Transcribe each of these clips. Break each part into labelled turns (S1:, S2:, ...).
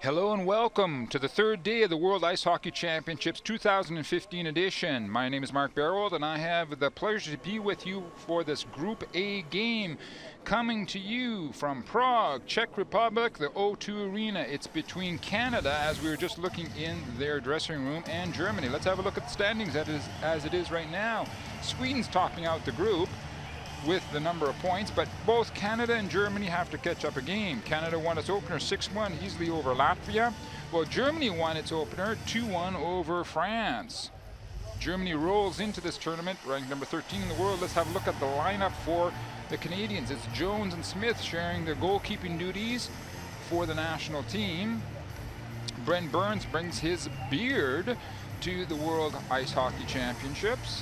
S1: Hello and welcome to the third day of the World Ice Hockey Championships 2015 edition. My name is Mark Barold and I have the pleasure to be with you for this Group A game coming to you from Prague, Czech Republic, the O2 Arena. It's between Canada, as we were just looking in their dressing room, and Germany. Let's have a look at the standings as it is right now. Sweden's topping out the group with the number of points, but both Canada and Germany have to catch up a game. Canada won its opener 6-1 easily over Latvia, while Germany won its opener 2-1 over France. Germany rolls into this tournament ranked number 13 in the world. Let's have a look at the lineup for the Canadians. It's Jones and Smith sharing their goalkeeping duties for the national team. Brent Burns brings his beard to the World Ice Hockey Championships,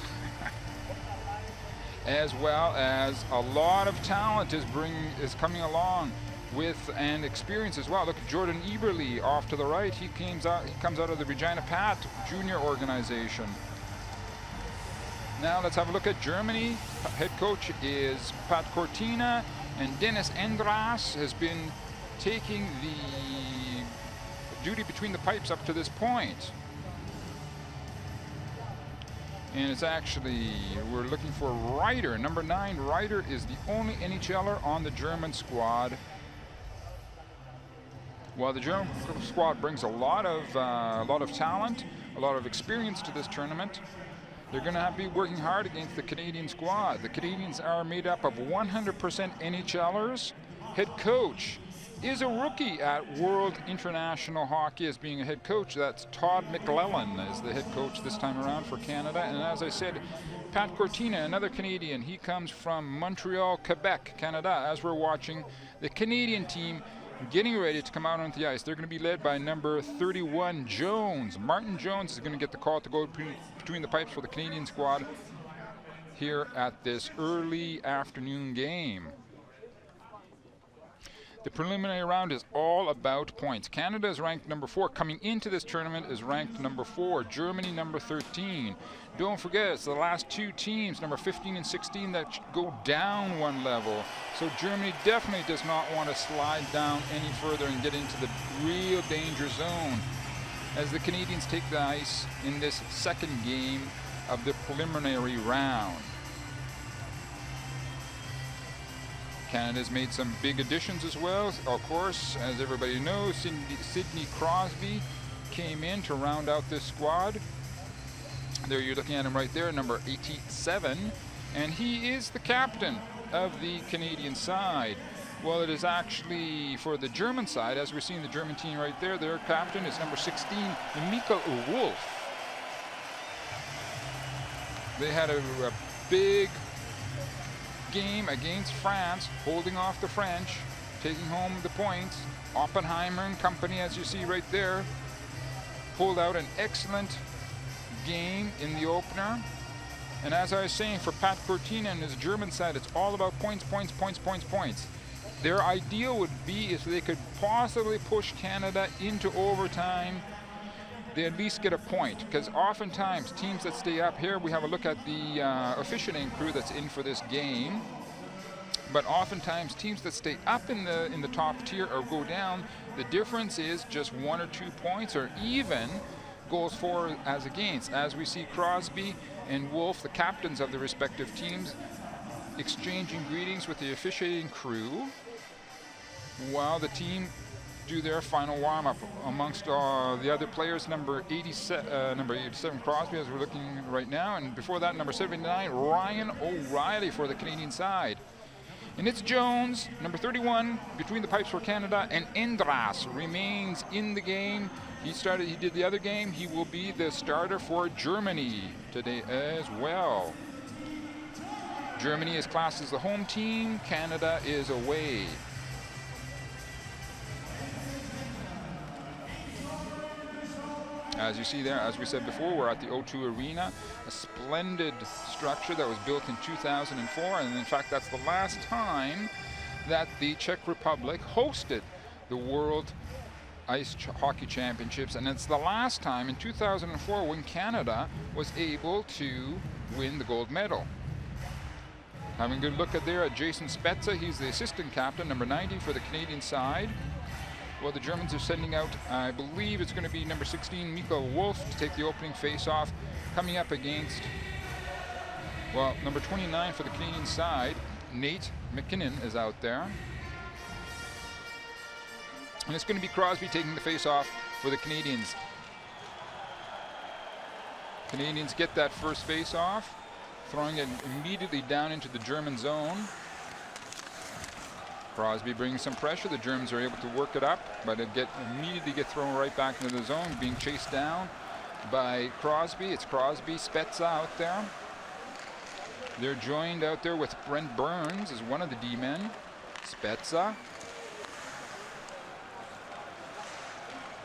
S1: as well as a lot of talent is coming along with and experience as well. Look at Jordan Eberle off to the right. He comes out of the Regina Pat junior organization. Now let's have a look at Germany. Head coach is Pat Cortina, and Dennis Endras has been taking the duty between the pipes up to this point. And it's actually, we're looking for Ryder. Number 9, Ryder is the only NHLer on the German squad. While the German squad brings a lot of talent, a lot of experience to this tournament, they're going to have to be working hard against the Canadian squad. The Canadians are made up of 100% NHLers. Head coach is a rookie at World International Hockey as being a head coach. That's Todd McLellan as the head coach this time around for Canada. And as I said, Pat Cortina, another Canadian, he comes from Montreal, Quebec, Canada. As we're watching the Canadian team getting ready to come out onto the ice, they're going to be led by number 31, Jones. Martin Jones is going to get the call to go between the pipes for the Canadian squad here at this early afternoon game. The preliminary round is all about points. Canada is ranked number 4. Coming into this tournament is ranked number 4. Germany number 13. Don't forget, it's the last two teams, number 15 and 16, that go down one level. So Germany definitely does not want to slide down any further and get into the real danger zone as the Canadians take the ice in this second game of the preliminary round. Canada's made some big additions as well. Of course, as everybody knows, Sidney Crosby came in to round out this squad. There you're looking at him right there, number 87, and he is the captain of the Canadian side. Well, it is actually for the German side, as we're seeing the German team right there, their captain is number 16, Mikkel Wolf. They had a big game against France, holding off the French, taking home the points. Oppenheimer and company, as you see right there, pulled out an excellent game in the opener. And as I was saying, for Pat Cortina and his German side, it's all about points, points, points, points, points. Their ideal would be if they could possibly push Canada into overtime, they at least get a point, because oftentimes teams that stay up here, we have a look at the officiating crew that's in for this game, but oftentimes teams that stay up in the top tier or go down, the difference is just 1 or 2 points, or even goals for as against, as we see Crosby and Wolf, the captains of the respective teams, exchanging greetings with the officiating crew while the team do their final warm-up. Amongst the other players, number 87 Crosby, as we're looking right now, and before that, number 79 Ryan O'Reilly for the Canadian side. And it's Jones, number 31, between the pipes for Canada, and Endras remains in the game. He did the other game. He will be the starter for Germany today as well. Germany is classed as the home team. Canada is away. As you see there, as we said before, we're at the O2 Arena, a splendid structure that was built in 2004, and in fact that's the last time that the Czech Republic hosted the World Ice Hockey Championships, and it's the last time in 2004 when Canada was able to win the gold medal. Having a good look at there at Jason Spezza, he's the assistant captain, number 90 for the Canadian side. Well, the Germans are sending out, I believe it's going to be number 16, Miko Wolf, to take the opening face-off, coming up against, well, number 29 for the Canadian side. Nate McKinnon is out there. And it's going to be Crosby taking the face-off for the Canadians. Canadians get that first face-off, throwing it immediately down into the German zone. Crosby brings some pressure. The Germans are able to work it up, but it immediately get thrown right back into the zone, being chased down by Crosby. It's Crosby, Spezza out there. They're joined out there with Brent Burns as one of the D-men. Spezza.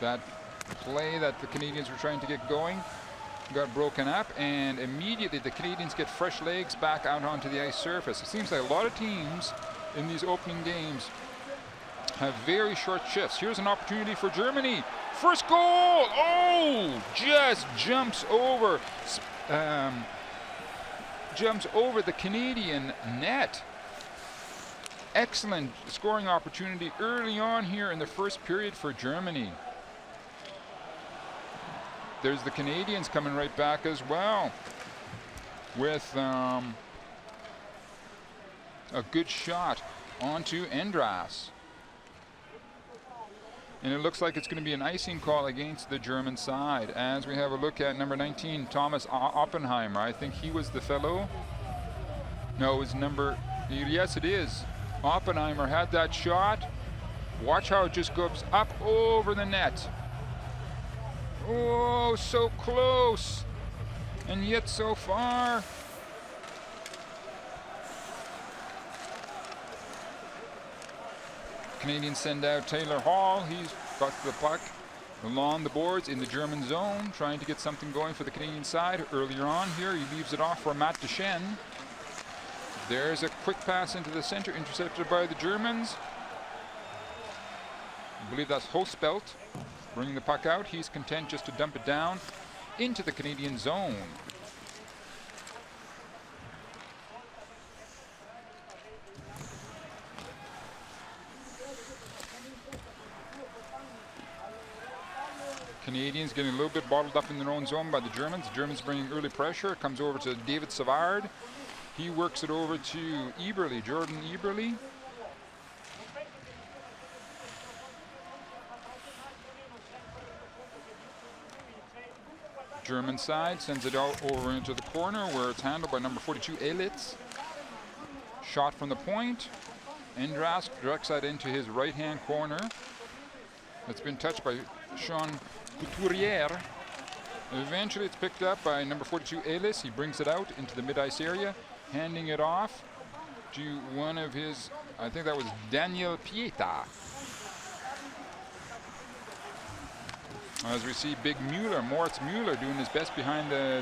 S1: That play that the Canadians were trying to get going got broken up, and immediately the Canadians get fresh legs back out onto the ice surface. It seems like a lot of teams in these opening games have very short shifts. Here's an opportunity for Germany. First goal! Oh! Just jumps over the Canadian net. Excellent scoring opportunity early on here in the first period for Germany. There's the Canadians coming right back as well with a good shot onto Endras. And it looks like it's going to be an icing call against the German side as we have a look at number 19, Thomas Oppenheimer. I think he was the fellow. No, it was yes it is. Oppenheimer had that shot. Watch how it just goes up over the net. Oh, so close, and yet so far. Canadians send out Taylor Hall. He's got the puck along the boards in the German zone, trying to get something going for the Canadian side. Earlier on here, he leaves it off for Matt Deschênes. There's a quick pass into the center, intercepted by the Germans. I believe that's Hospelt. Bringing the puck out, he's content just to dump it down into the Canadian zone. Canadians getting a little bit bottled up in their own zone by the Germans. The Germans bringing early pressure. It comes over to David Savard. He works it over to Eberle, Jordan Eberle. German side sends it out over into the corner where it's handled by number 42, Elitz. Shot from the point. Endras directs that into his right-hand corner. It's been touched by Sean Couturier. Eventually it's picked up by number 42, Ellis. He brings it out into the mid-ice area, handing it off to one of his, I think that was Daniel Pieta. As we see Big Mueller, Moritz Mueller, doing his best behind the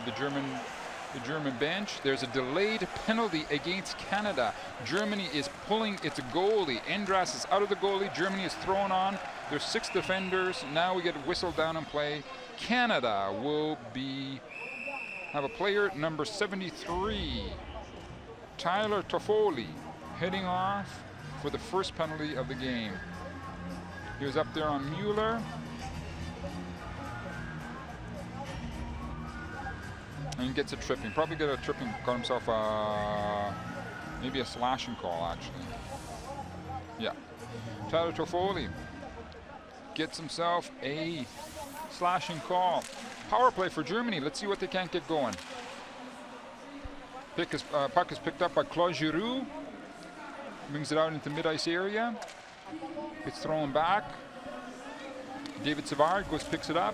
S1: German bench. There's a delayed penalty against Canada. Germany is pulling its goalie. Endras is out of the goalie. Germany is thrown on. There's 6 defenders. Now we get whistled down and play. Canada will have a player number 73, Tyler Toffoli, heading off for the first penalty of the game. He was up there on Mueller. And gets a tripping. Probably got a tripping, got himself maybe a slashing call, actually. Yeah. Tyler Toffoli gets himself a slashing call. Power play for Germany. Let's see what they can't get going. Puck is picked up by Claude Giroux. Brings it out into the mid-ice area. It's thrown back. David Savard picks it up.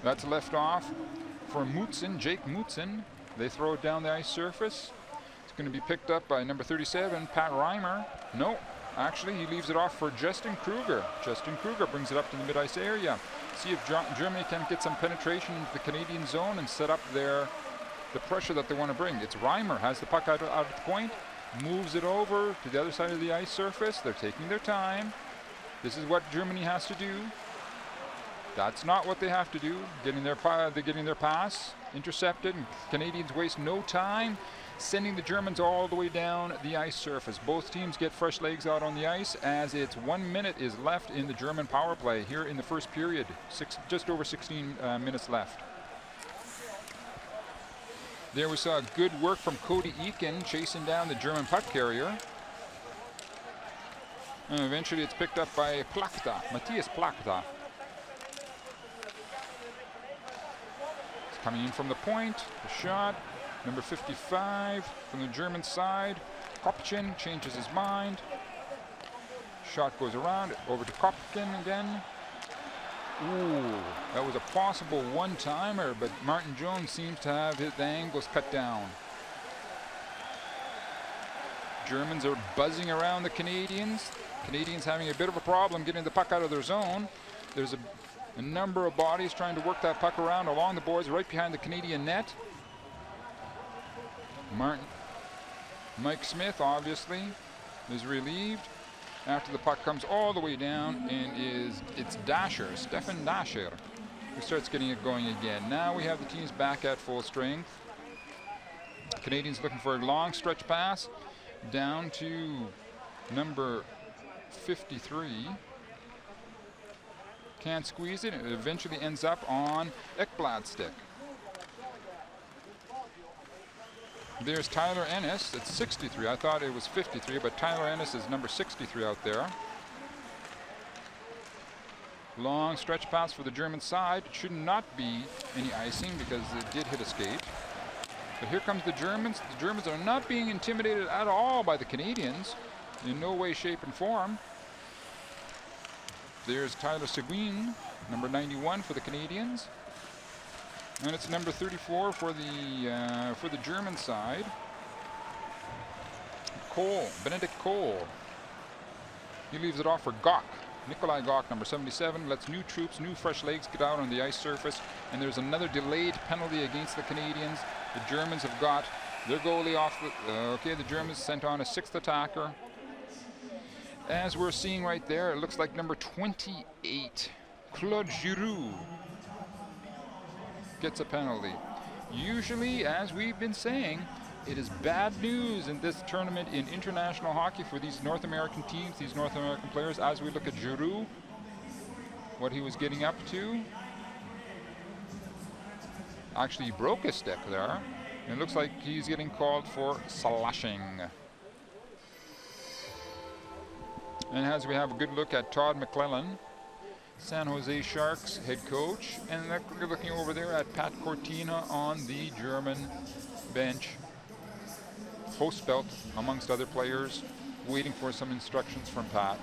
S1: That's left off for Mutzen, Jake Mutzen. They throw it down the ice surface. It's going to be picked up by number 37, Pat Reimer. No, actually he leaves it off for Justin Kruger. Justin Kruger brings it up to the mid-ice area. See if Germany can get some penetration into the Canadian zone and set up the pressure that they want to bring. It's Reimer, has the puck out of the point, moves it over to the other side of the ice surface. They're taking their time. This is what Germany has to do. That's not what they have to do. Getting their pass intercepted, and Canadians waste no time sending the Germans all the way down the ice surface. Both teams get fresh legs out on the ice as it's 1 minute is left in the German power play here in the first period. Just over 16 minutes left. There we saw good work from Cody Eakin chasing down the German puck carrier. And eventually it's picked up by Matthias Plachta. It's coming in from the point, the shot. Number 55 from the German side. Kopchin changes his mind. Shot goes around, over to Kopchin again. Ooh, that was a possible one-timer, but Martin Jones seems to have his angles cut down. Germans are buzzing around the Canadians. Canadians having a bit of a problem getting the puck out of their zone. There's a number of bodies trying to work that puck around along the boards right behind the Canadian net. Mike Smith obviously is relieved after the puck comes all the way down, and it's Dasher, Stefan Dasher, who starts getting it going again. Now we have the teams back at full strength. Canadians looking for a long stretch pass down to number 53. Can't squeeze it. It eventually ends up on Ekblad's stick. There's Tyler Ennis at 63. I thought it was 53, but Tyler Ennis is number 63 out there. Long stretch pass for the German side. It should not be any icing because it did hit a skate. But here comes the Germans. The Germans are not being intimidated at all by the Canadians. In no way, shape, and form. There's Tyler Seguin, number 91 for the Canadians. And it's number 34 for the German side. Benedict Cole. He leaves it off for Gok. Nikolai Gok, number 77, lets new troops, new fresh legs get out on the ice surface. And there's another delayed penalty against the Canadians. The Germans have got their goalie off. The Germans sent on a sixth attacker. As we're seeing right there, it looks like number 28, Claude Giroux, gets a penalty. Usually, as we've been saying, it is bad news in this tournament in international hockey for these North American teams, these North American players. As we look at Giroux, what he was getting up to. Actually, he broke his stick there. And it looks like he's getting called for slashing. And as we have a good look at Todd McClellan, San Jose Sharks head coach, and we're looking over there at Pat Cortina on the German bench. Postbelt, amongst other players, waiting for some instructions from Pat.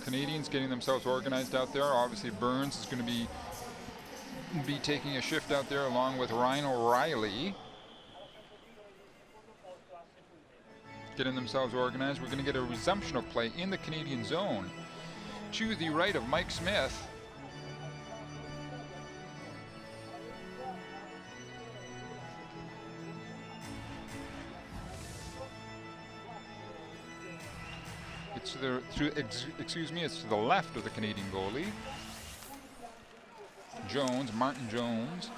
S1: Canadians getting themselves organized out there. Obviously Burns is going to be taking a shift out there along with Ryan O'Reilly. Getting themselves organized. We're going to get a resumption of play in the Canadian zone to the right of Mike Smith. It's to the left of the Canadian goalie. Jones, Martin Jones.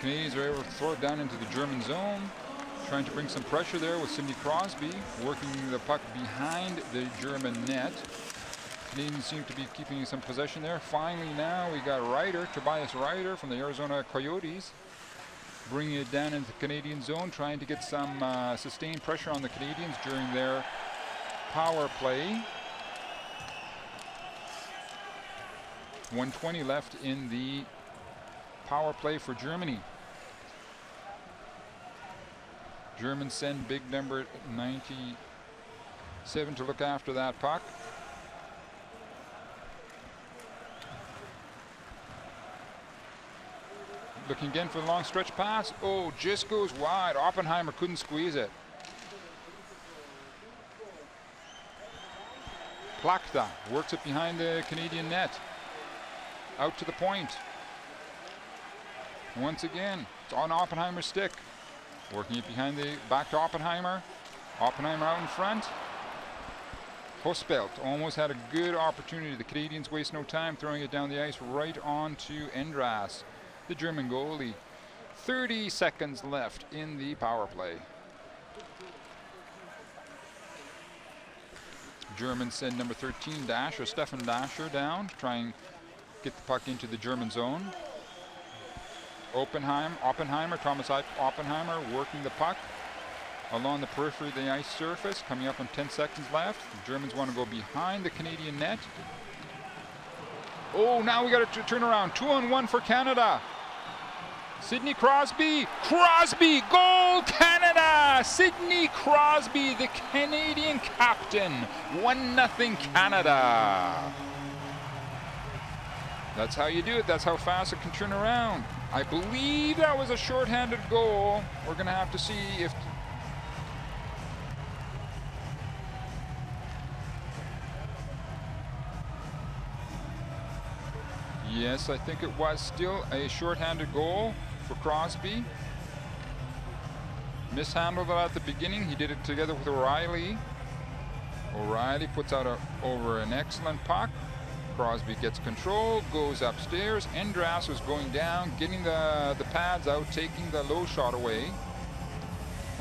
S1: Canadians are able to throw it down into the German zone, trying to bring some pressure there with Sidney Crosby, working the puck behind the German net. Canadians seem to be keeping some possession there. Finally now we got Tobias Ryder from the Arizona Coyotes, bringing it down into the Canadian zone, trying to get some sustained pressure on the Canadians during their power play. 1:20 left in the power play for Germany. Germans send big number 97 to look after that puck. Looking again for the long stretch pass. Oh, just goes wide. Oppenheimer couldn't squeeze it. Plachta works it behind the Canadian net. Out to the point. Once again, it's on Oppenheimer's stick. Working it behind the back to Oppenheimer. Oppenheimer out in front. Hospelt almost had a good opportunity. The Canadians waste no time throwing it down the ice right on to Endras, the German goalie. 30 seconds left in the power play. Germans send number 13, Dasher, Stefan Dasher down, try and get the puck into the German zone. Oppenheimer, Thomas Oppenheimer working the puck along the periphery of the ice surface, coming up on 10 seconds left. The Germans want to go behind the Canadian net. Oh, now we got to turn around. 2-on-1 for Canada. Sidney Crosby, goal Canada! Sidney Crosby, the Canadian captain. 1-0 Canada. That's how you do it. That's how fast it can turn around. I believe that was a shorthanded goal. We're going to have to see if... Yes, I think it was still a shorthanded goal for Crosby. Mishandled it at the beginning. He did it together with O'Reilly. O'Reilly puts out over an excellent puck. Crosby gets control, goes upstairs. Endras was going down, getting the pads out, taking the low shot away.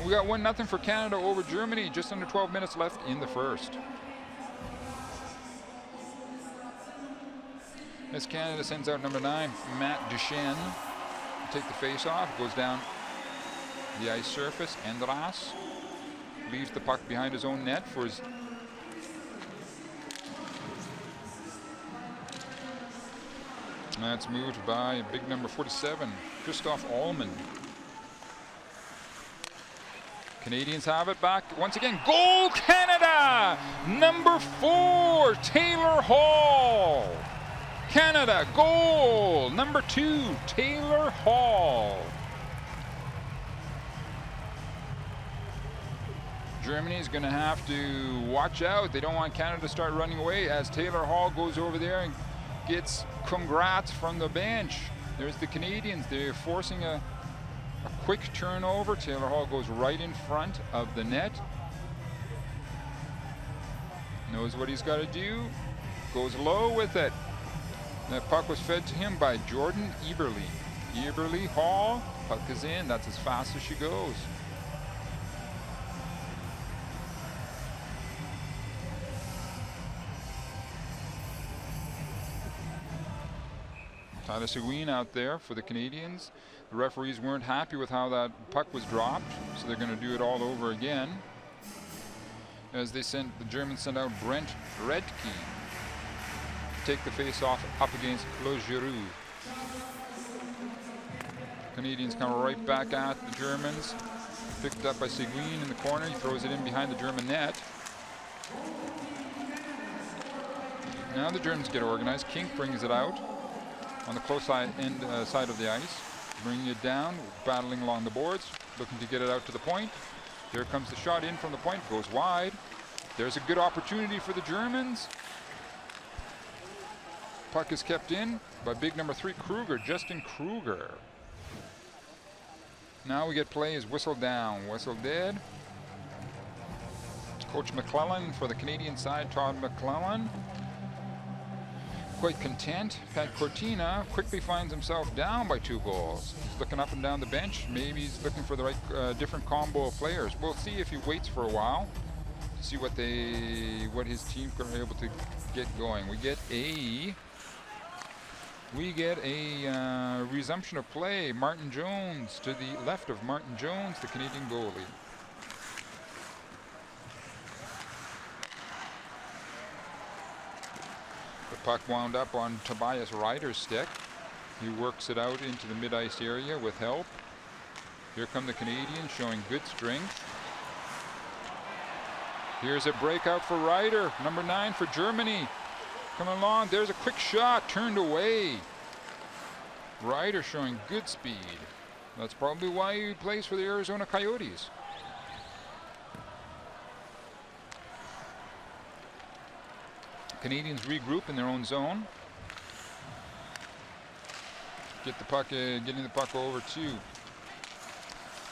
S1: We got 1-0 for Canada over Germany. Just under 12 minutes left in the first. As Canada sends out number 9, Matt Duchesne, to take the face off. Goes down the ice surface. Endras leaves the puck behind his own net for his... That's moved by big number 47, Christoph Allman. Canadians have it back once again. Goal Canada! Number 4, Taylor Hall. Canada, goal! Number 2, Taylor Hall. Germany's going to have to watch out. They don't want Canada to start running away as Taylor Hall goes over there and gets congrats from the bench. There's the Canadians. They're forcing a quick turnover. Taylor Hall goes right in front of the net. Knows what he's got to do. Goes low with it. That puck was fed to him by Jordan Eberle. Eberle, Hall, puck is in. That's as fast as she goes. Tyler Seguin out there for the Canadians. The referees weren't happy with how that puck was dropped, so they're going to do it all over again. As the Germans send out Brent Redke to take the face off up against Claude Giroux. Canadians come right back at the Germans. Picked up by Seguin in the corner. He throws it in behind the German net. Now the Germans get organized. Kink brings it out on the close side of the ice, bringing it down, battling along the boards, looking to get it out to the point. Here comes the shot in from the point, goes wide. There's a good opportunity for the Germans. Puck is kept in by big number 3, Kruger, Justin Kruger. Now we get play is whistled down, whistle dead. Coach McClellan for the Canadian side, Todd McClellan. Quite content. Pat Cortina quickly finds himself down by 2 goals. He's looking up and down the bench. Maybe he's looking for the right different combo of players. We'll see if he waits for a while to see what his team are able to get going. We get a resumption of play. Martin Jones to the left of Martin Jones, the Canadian goalie. Puck wound up on Tobias Ryder's stick. He works it out into the mid-ice area with help. Here come the Canadians showing good strength. Here's a breakout for Ryder, number 9 for Germany. Coming along, there's a quick shot, turned away. Ryder showing good speed. That's probably why he plays for the Arizona Coyotes. Canadians regroup in their own zone. getting the puck over to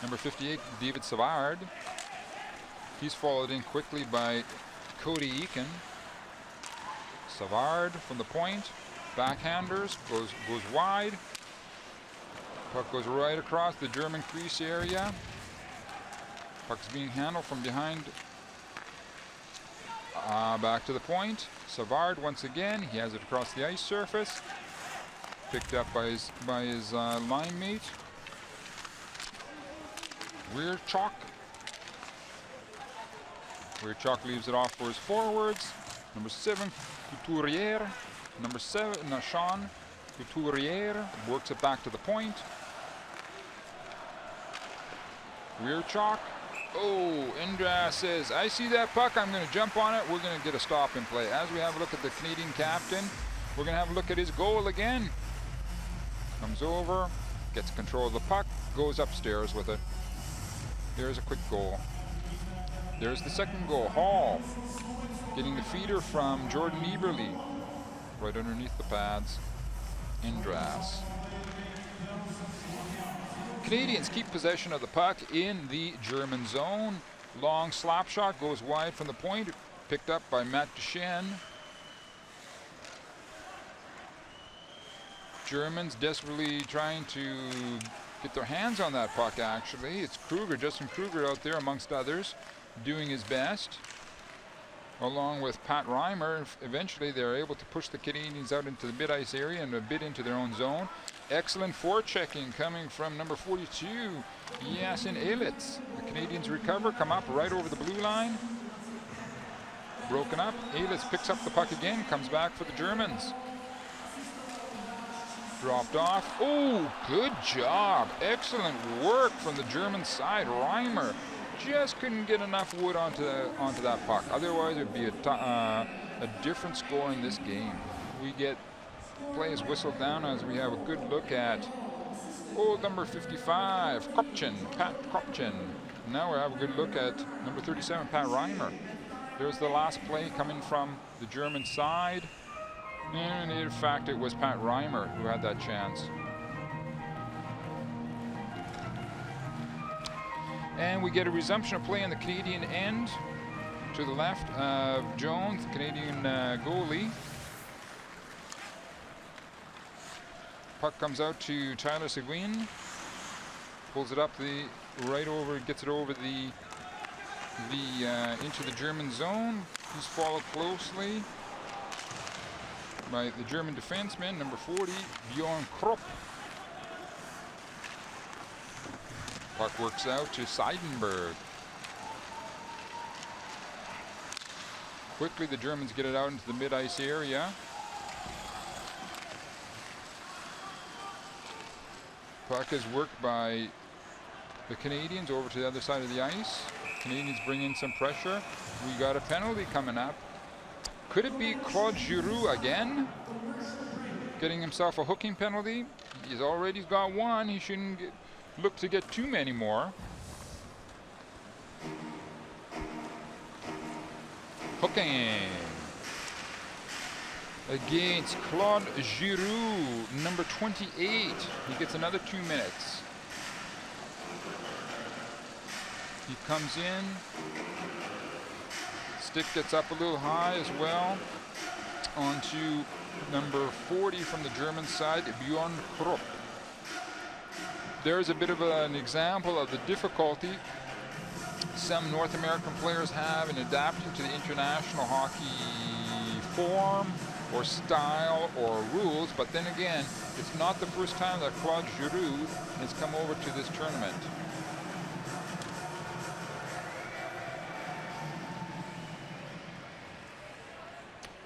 S1: number 58, David Savard. He's followed in quickly by Cody Eakin. Savard from the point, backhanders, goes wide. Puck goes right across the German crease area. Puck's being handled from behind. Back to the point. Savard once again. He has it across the ice surface. Picked up by his line mate. Weirchuk. Weirchuk leaves it off for his forwards. Number 7, Couturier. Number 7, Sean Couturier works it back to the point. Weirchuk. Oh, Indra says, I see that puck, I'm going to jump on it. We're going to get a stop in play. As we have a look at the Canadian captain, we're going to have a look at his goal again. Comes over, gets control of the puck, goes upstairs with it. There's a quick goal. There's the second goal. Hall getting the feeder from Jordan Eberle. Right underneath the pads. Indras. Canadians keep possession of the puck in the German zone. Long slap shot goes wide from the point. Picked up by Matt Duchesne. Germans desperately trying to get their hands on that puck, actually. It's Kruger, Justin Kruger out there amongst others, doing his best. Along with Pat Reimer, eventually they're able to push the Canadians out into the mid-ice area and a bit into their own zone. Excellent forechecking coming from number 42, Yasin Elitz. The Canadians recover, come up right over the blue line. Broken up, Elitz picks up the puck again, comes back for the Germans. Dropped off. Oh, good job. Excellent work from the German side. Reimer just couldn't get enough wood onto that puck. Otherwise, it would be a different score in this game. We get plays whistled down as we have a good look at number 55, Kopchin, Pat Kopchin. Now we have a good look at number 37, Pat Reimer. There's the last play coming from the German side. And in fact, it was Pat Reimer who had that chance. And we get a resumption of play on the Canadian end. To the left of Jones, the Canadian goalie. Puck comes out to Tyler Seguin. Pulls it up gets it over the into the German zone. He's followed closely by the German defenseman, number 40, Bjorn Krupp. Puck works out to Seidenberg. Quickly, the Germans get it out into the mid-ice area. Puck is worked by the Canadians over to the other side of the ice. Canadians bring in some pressure. We got a penalty coming up. Could it be Claude Giroux again? Getting himself a hooking penalty. He's got one. He shouldn't look to get too many more. Hooking against Claude Giroux, number 28. He gets another 2 minutes. He comes in. Stick gets up a little high as well. Onto number 40 from the German side, Bjorn Krupp. There's a bit of an example of the difficulty some North American players have in adapting to the international hockey form or style or rules, but then again, it's not the first time that Claude Giroux has come over to this tournament.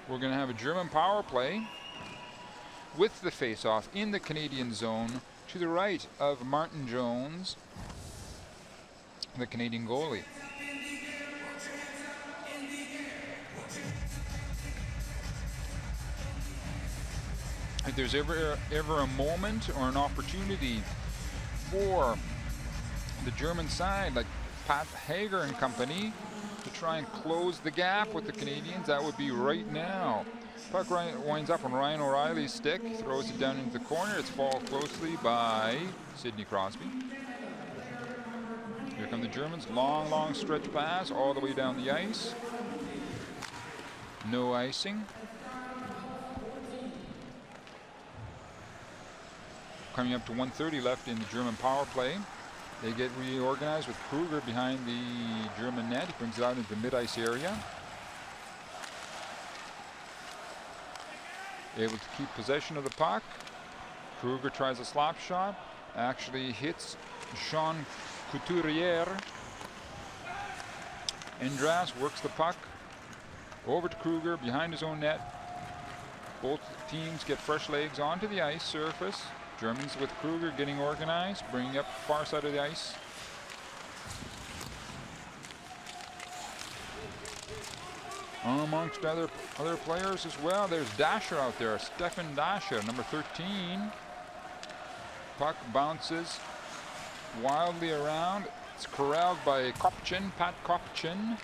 S1: We're going to have a German power play with the face-off in the Canadian zone to the right of Martin Jones, the Canadian goalie. If there's ever a moment or an opportunity for the German side, like Pat Hager and company, to try and close the gap with the Canadians. That would be right now. Puck winds up on Ryan O'Reilly's stick, throws it down into the corner. It's fouled closely by Sidney Crosby. Here come the Germans. Long, long stretch pass all the way down the ice. No icing. Coming up to 1:30 left in the German power play. They get reorganized with Kruger behind the German net. He brings it out into the mid-ice area. Able to keep possession of the puck. Kruger tries a slap shot. Actually hits Jean Couturier. Endras works the puck over to Kruger behind his own net. Both teams get fresh legs onto the ice surface. Germans with Kruger getting organized, bringing up the far side of the ice. Amongst other players as well, there's Dasher out there, Stefan Dasher, number 13. Puck bounces wildly around. It's corralled by Kopchin, Pat Kopchin.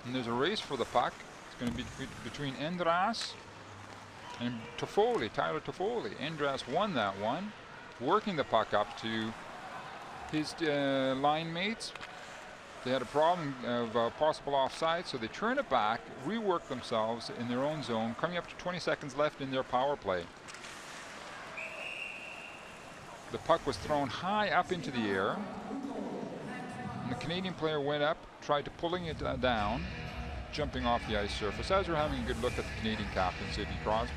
S1: And there's a race for the puck. It's going to be between Endras and Toffoli, Tyler Toffoli. Endras won that one, working the puck up to his line mates. They had a problem of possible offside, so they turn it back, rework themselves in their own zone, coming up to 20 seconds left in their power play. The puck was thrown high up into the air, and the Canadian player went up, tried to pulling it down, jumping off the ice surface. As we're having a good look at the Canadian captain, Sidney Crosby.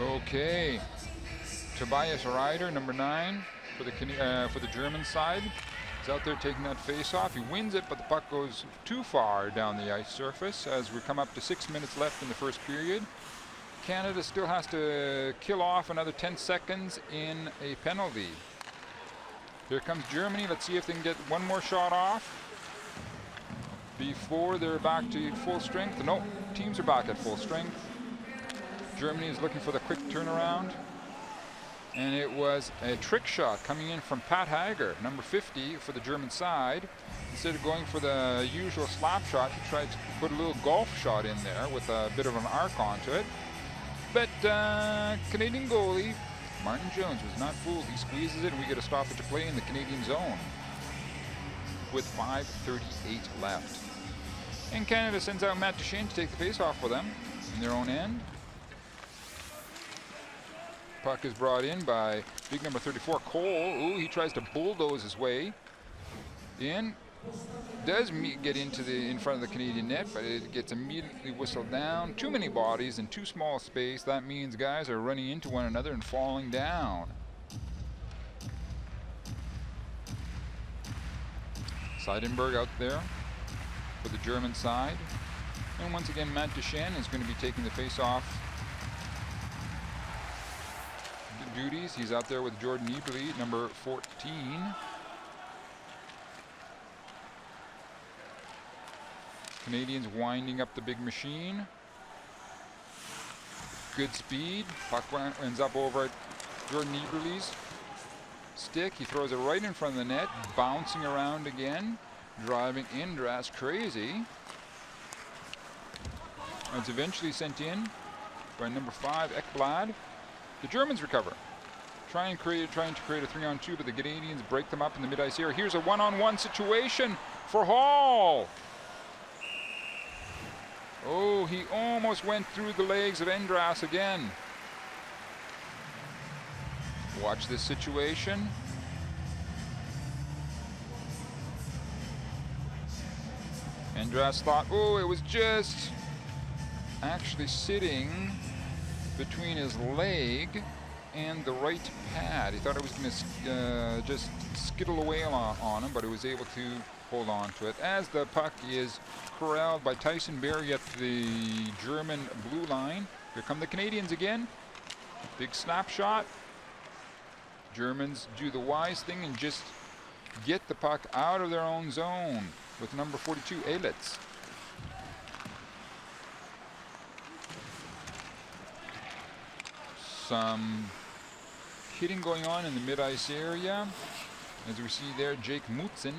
S1: Okay, Tobias Ryder, number 9 for the German side. He's out there taking that face-off. He wins it, but the puck goes too far down the ice surface as we come up to 6 minutes left in the first period. Canada still has to kill off another 10 seconds in a penalty. Here comes Germany. Let's see if they can get one more shot off before they're back to full strength. No, teams are back at full strength. Germany is looking for the quick turnaround. And it was a trick shot coming in from Pat Hager, number 50 for the German side. Instead of going for the usual slap shot, he tried to put a little golf shot in there with a bit of an arc onto it. But Canadian goalie Martin Jones was not fooled. He squeezes it, and we get a stoppage of play in the Canadian zone with 5:38 left. And Canada sends out Matt Duchene to take the face-off for them in their own end. Puck is brought in by big number 34, Cole. Ooh, he tries to bulldoze his way in. Does get into in front of the Canadian net, but it gets immediately whistled down. Too many bodies in too small space. That means guys are running into one another and falling down. Seidenberg out there for the German side. And once again, Matt Duchene is going to be taking the face-off duties. He's out there with Jordan Eberle, number 14. Canadians winding up the big machine. Good speed. Puck ends up over at Jordan Eberle's stick. He throws it right in front of the net, bouncing around again, driving Endras crazy. It's eventually sent in by number 5, Ekblad. The Germans recover. Trying to create a 3-on-2, but the Canadians break them up in the mid-ice area. Here's a one-on-one situation for Hall. Oh, he almost went through the legs of Endras again. Watch this situation. Endras thought, oh, it was just actually sitting between his leg and the right pad. He thought it was going to just skittle away on him, but he was able to hold on to it. As the puck is corralled by Tyson Barrie at the German blue line. Here come the Canadians again. Big snapshot. Germans do the wise thing and just get the puck out of their own zone with number 42, Elitz. Some hitting going on in the mid-ice area. As we see there, Jake Mutzen.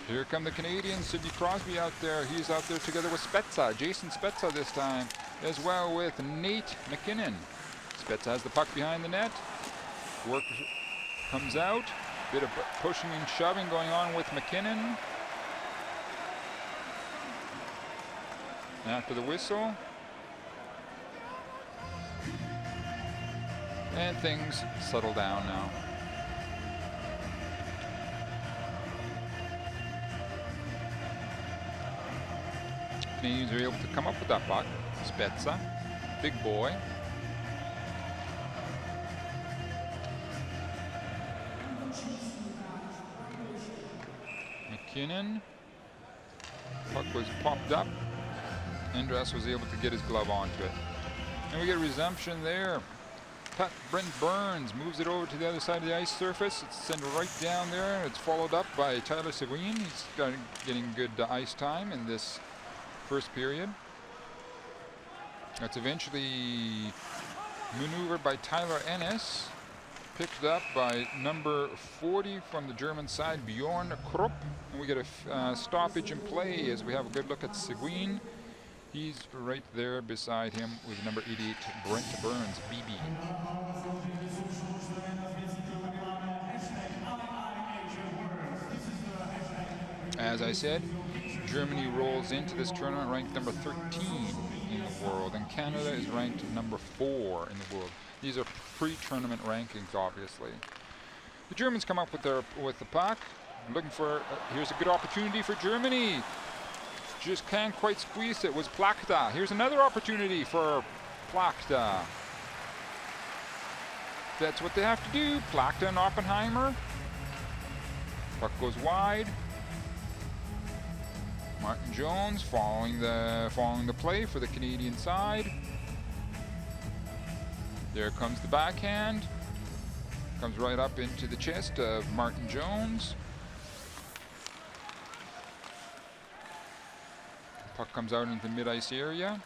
S1: Here come the Canadians. Sidney Crosby out there. He's out there together with Spezza. Jason Spezza this time, as well with Nate McKinnon. Spezza has the puck behind the net. Work comes out. Bit of pushing and shoving going on with McKinnon. After the whistle. And things settle down now. Canadians are able to come up with that puck. Spezza, big boy. McKinnon. Puck was popped up. Andras was able to get his glove onto it. And we get a resumption there. Brent Burns moves it over to the other side of the ice surface. It's sent right down there. It's followed up by Tyler Seguin. He's getting good ice time in this first period. That's eventually maneuvered by Tyler Ennis. Picked up by number 40 from the German side, Bjorn Krupp. And we get a stoppage in play as we have a good look at Seguin. He's right there beside him with number 88, Brent Burns, BB. As I said, Germany rolls into this tournament ranked number 13 in the world, and Canada is ranked number 4 in the world. These are pre-tournament rankings, obviously. The Germans come up with the puck, looking for. Here's a good opportunity for Germany. Just can't quite squeeze it. Was Plachta. Here's another opportunity for Plachta. That's what they have to do. Plachta and Oppenheimer. Puck goes wide. Martin Jones following the play for the Canadian side. There comes the backhand. Comes right up into the chest of Martin Jones. Puck comes out into the mid-ice area.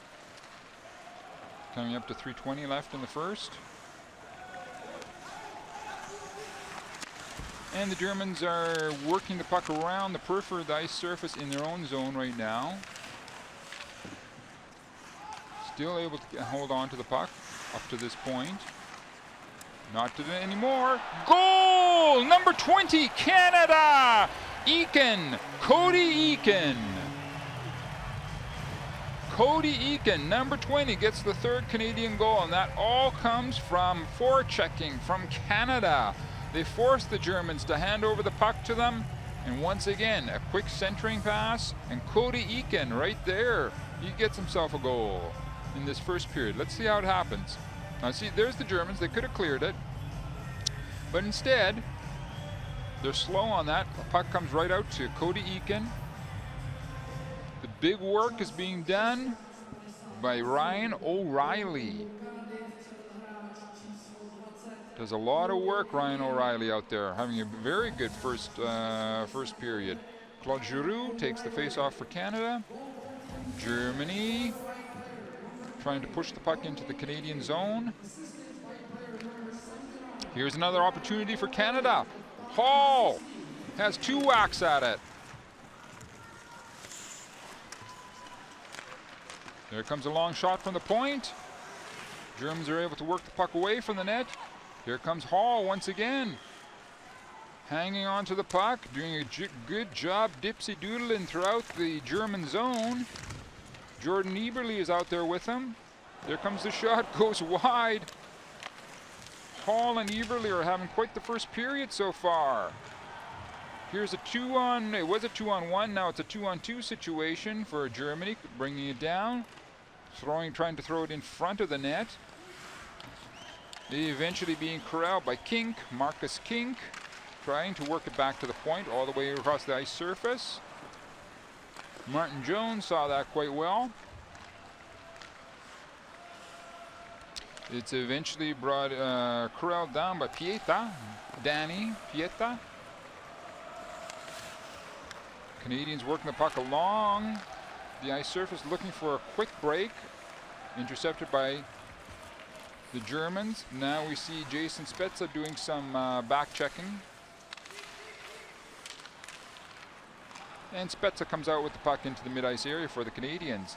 S1: Coming up to 3:20 left in the first. And the Germans are working the puck around the periphery of the ice surface in their own zone right now. Still able to hold on to the puck up to this point. Not to anymore. Goal! Number 20, Canada! Eakin, Cody Eakin. Cody Eakin, number 20, gets the third Canadian goal, and that all comes from forechecking from Canada. They forced the Germans to hand over the puck to them, and once again, a quick centering pass, and Cody Eakin right there, he gets himself a goal in this first period. Let's see how it happens. Now see, there's the Germans. They could have cleared it, but instead, they're slow on that. The puck comes right out to Cody Eakin. The big work is being done by Ryan O'Reilly. Does a lot of work, Ryan O'Reilly out there, having a very good first period. Claude Giroux takes the face-off for Canada. Germany trying to push the puck into the Canadian zone. Here's another opportunity for Canada. Hall has 2 whacks at it. There comes a long shot from the point. Germans are able to work the puck away from the net. Here comes Hall once again. Hanging on to the puck, doing a good job dipsy-doodling throughout the German zone. Jordan Eberle is out there with him. There comes the shot, goes wide. Hall and Eberle are having quite the first period so far. Here's it was a 2-on-1, now it's a 2-on-2 situation for Germany, bringing it down, trying to throw it in front of the net. Eventually being corralled by Kink, Marcus Kink, trying to work it back to the point all the way across the ice surface. Martin Jones saw that quite well. It's eventually corralled down by Danny Pieta. Canadians working the puck along the ice surface, looking for a quick break. intercepted by the Germans. Now we see Jason Spezza doing some back checking. And Spezza comes out with the puck into the mid-ice area for the Canadians.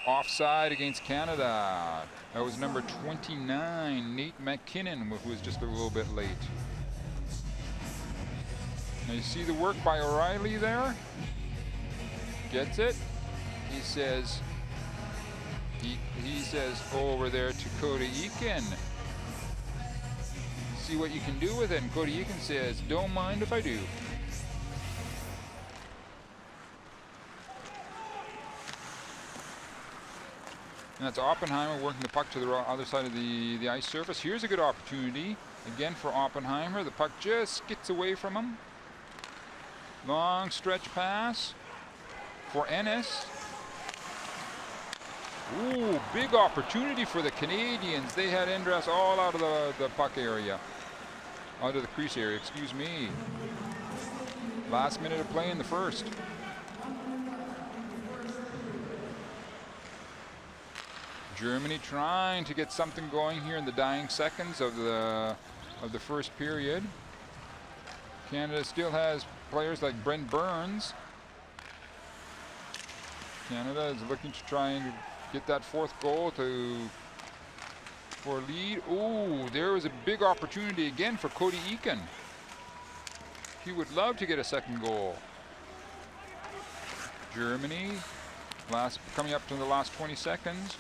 S1: Offside against Canada. That was number 29, Nate McKinnon, who was just a little bit late. Now you see the work by O'Reilly there. Gets it. He says over there to Cody Eakin. See what you can do with it. And Cody Eakin says, don't mind if I do. And that's Oppenheimer working the puck to the other side of the ice surface. Here's a good opportunity, again for Oppenheimer. The puck just skids away from him. Long stretch pass for Ennis. Ooh, big opportunity for the Canadians. They had Endres all out of the puck area. Out of the crease area, excuse me. Last minute of play in the first. Germany trying to get something going here in the dying seconds of the first period. Canada still has players like Brent Burns. Canada is looking to try and get that fourth goal for a lead. Ooh, there was a big opportunity again for Cody Eakin. He would love to get a second goal. Germany, coming up to the last 20 seconds.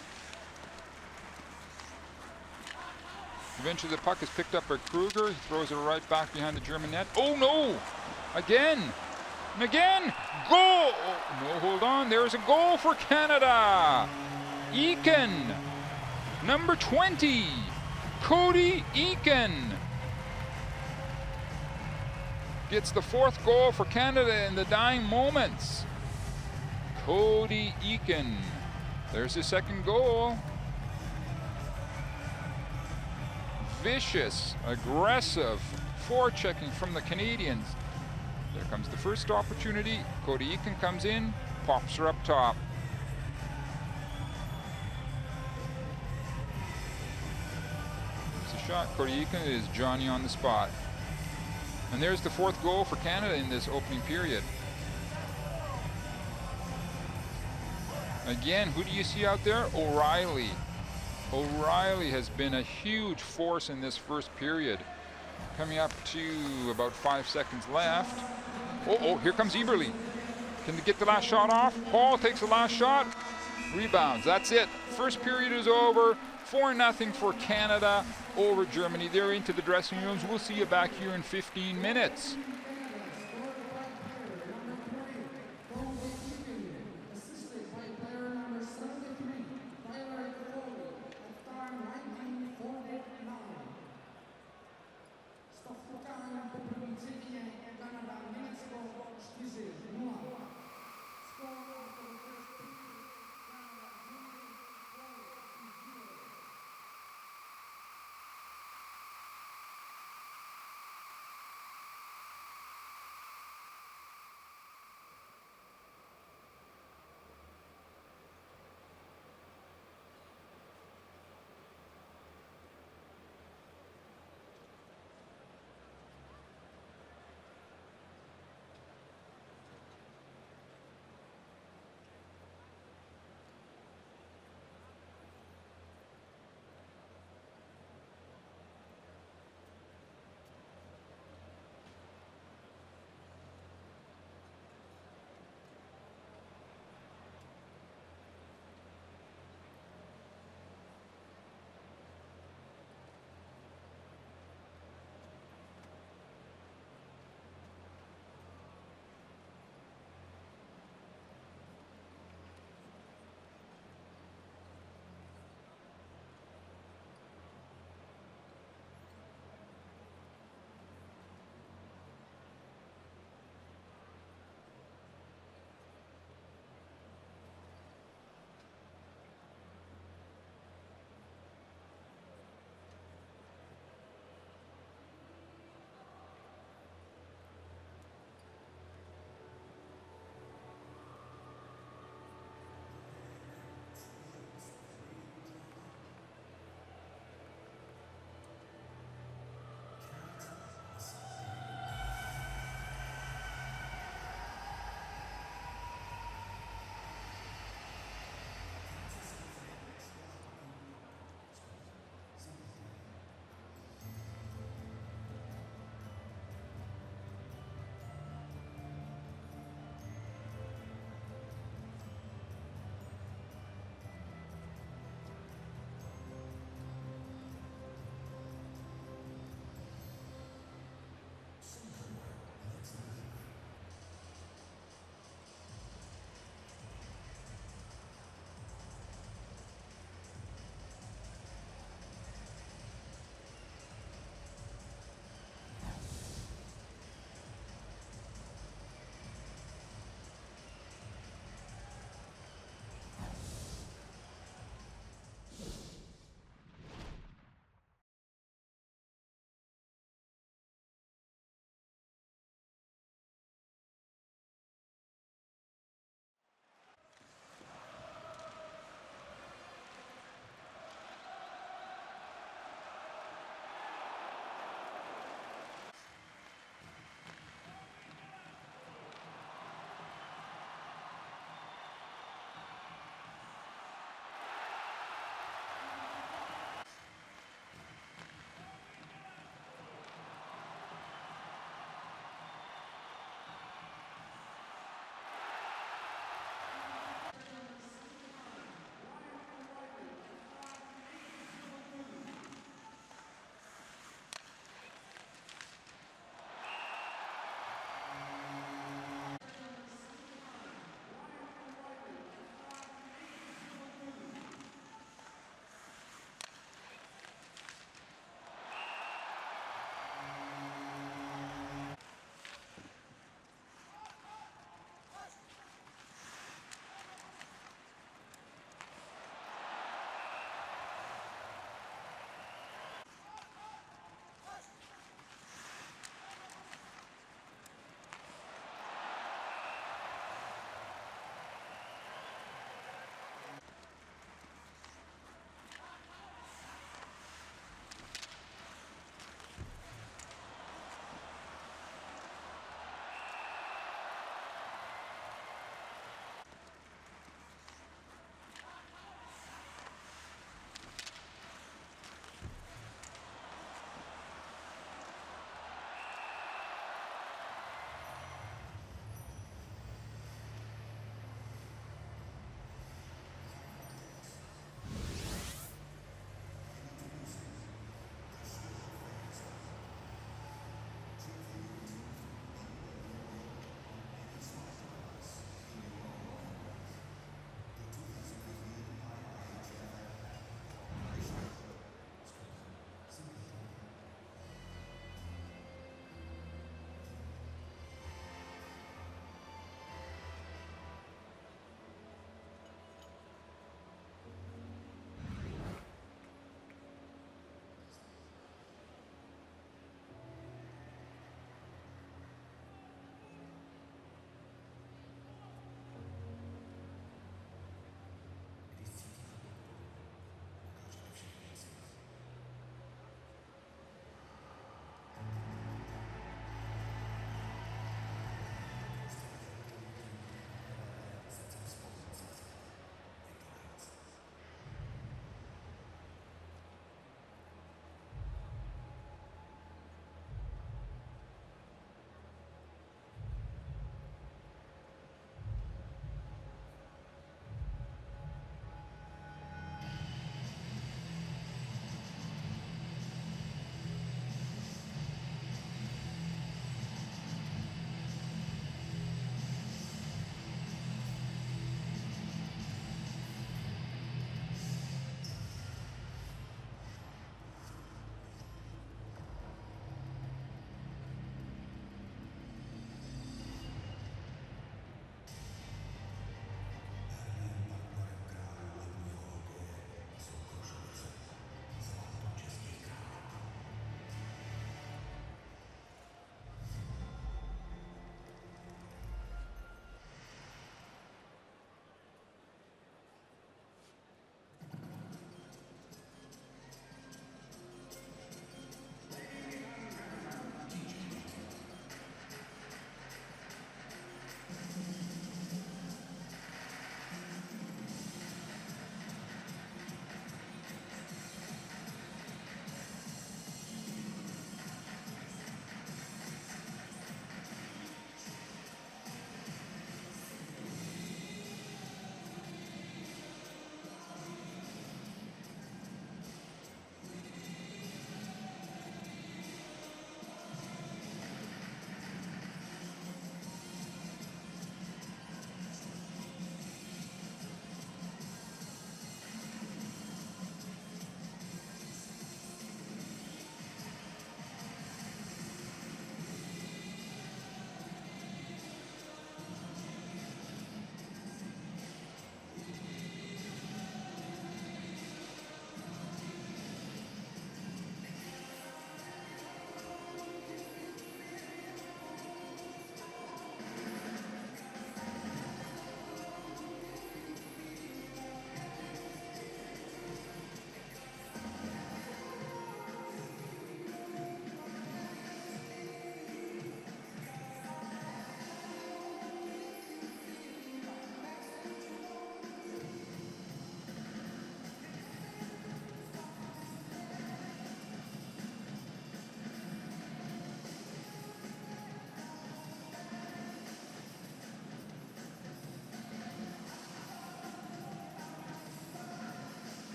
S1: Eventually the puck is picked up by Kruger. He throws it right back behind the German net. Oh no! Again! And again! Goal! Oh, no, hold on. There's a goal for Canada! Eakin! Number 20! Cody Eakin! Gets the fourth goal for Canada in the dying moments. Cody Eakin. There's his second goal. Vicious, aggressive forechecking from the Canadians. There comes the first opportunity. Cody Eakin comes in, pops her up top. It's a shot. Cody Eakin is Johnny on the spot. And there's the fourth goal for Canada in this opening period. Again, who do you see out there? O'Reilly. O'Reilly has been a huge force in this first period. Coming up to about 5 seconds left. Oh, here comes Eberle. Can they get the last shot off? Hall takes the last shot. Rebounds. That's it. First period is over. 4-0 for Canada over Germany. They're into the dressing rooms. We'll see you back here in 15 minutes.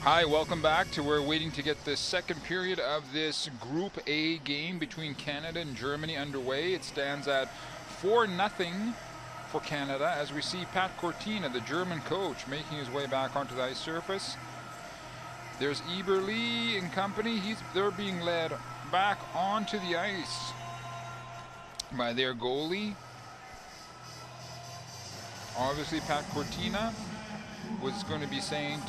S1: Hi, welcome back to we're waiting to get the second period of this Group A game between Canada and Germany underway. It stands at 4-0 for Canada as we see Pat Cortina, the German coach, making his way back onto the ice surface. There's Eberle and company. They're being led back onto the ice by their goalie. Obviously, Pat Cortina was going to be saying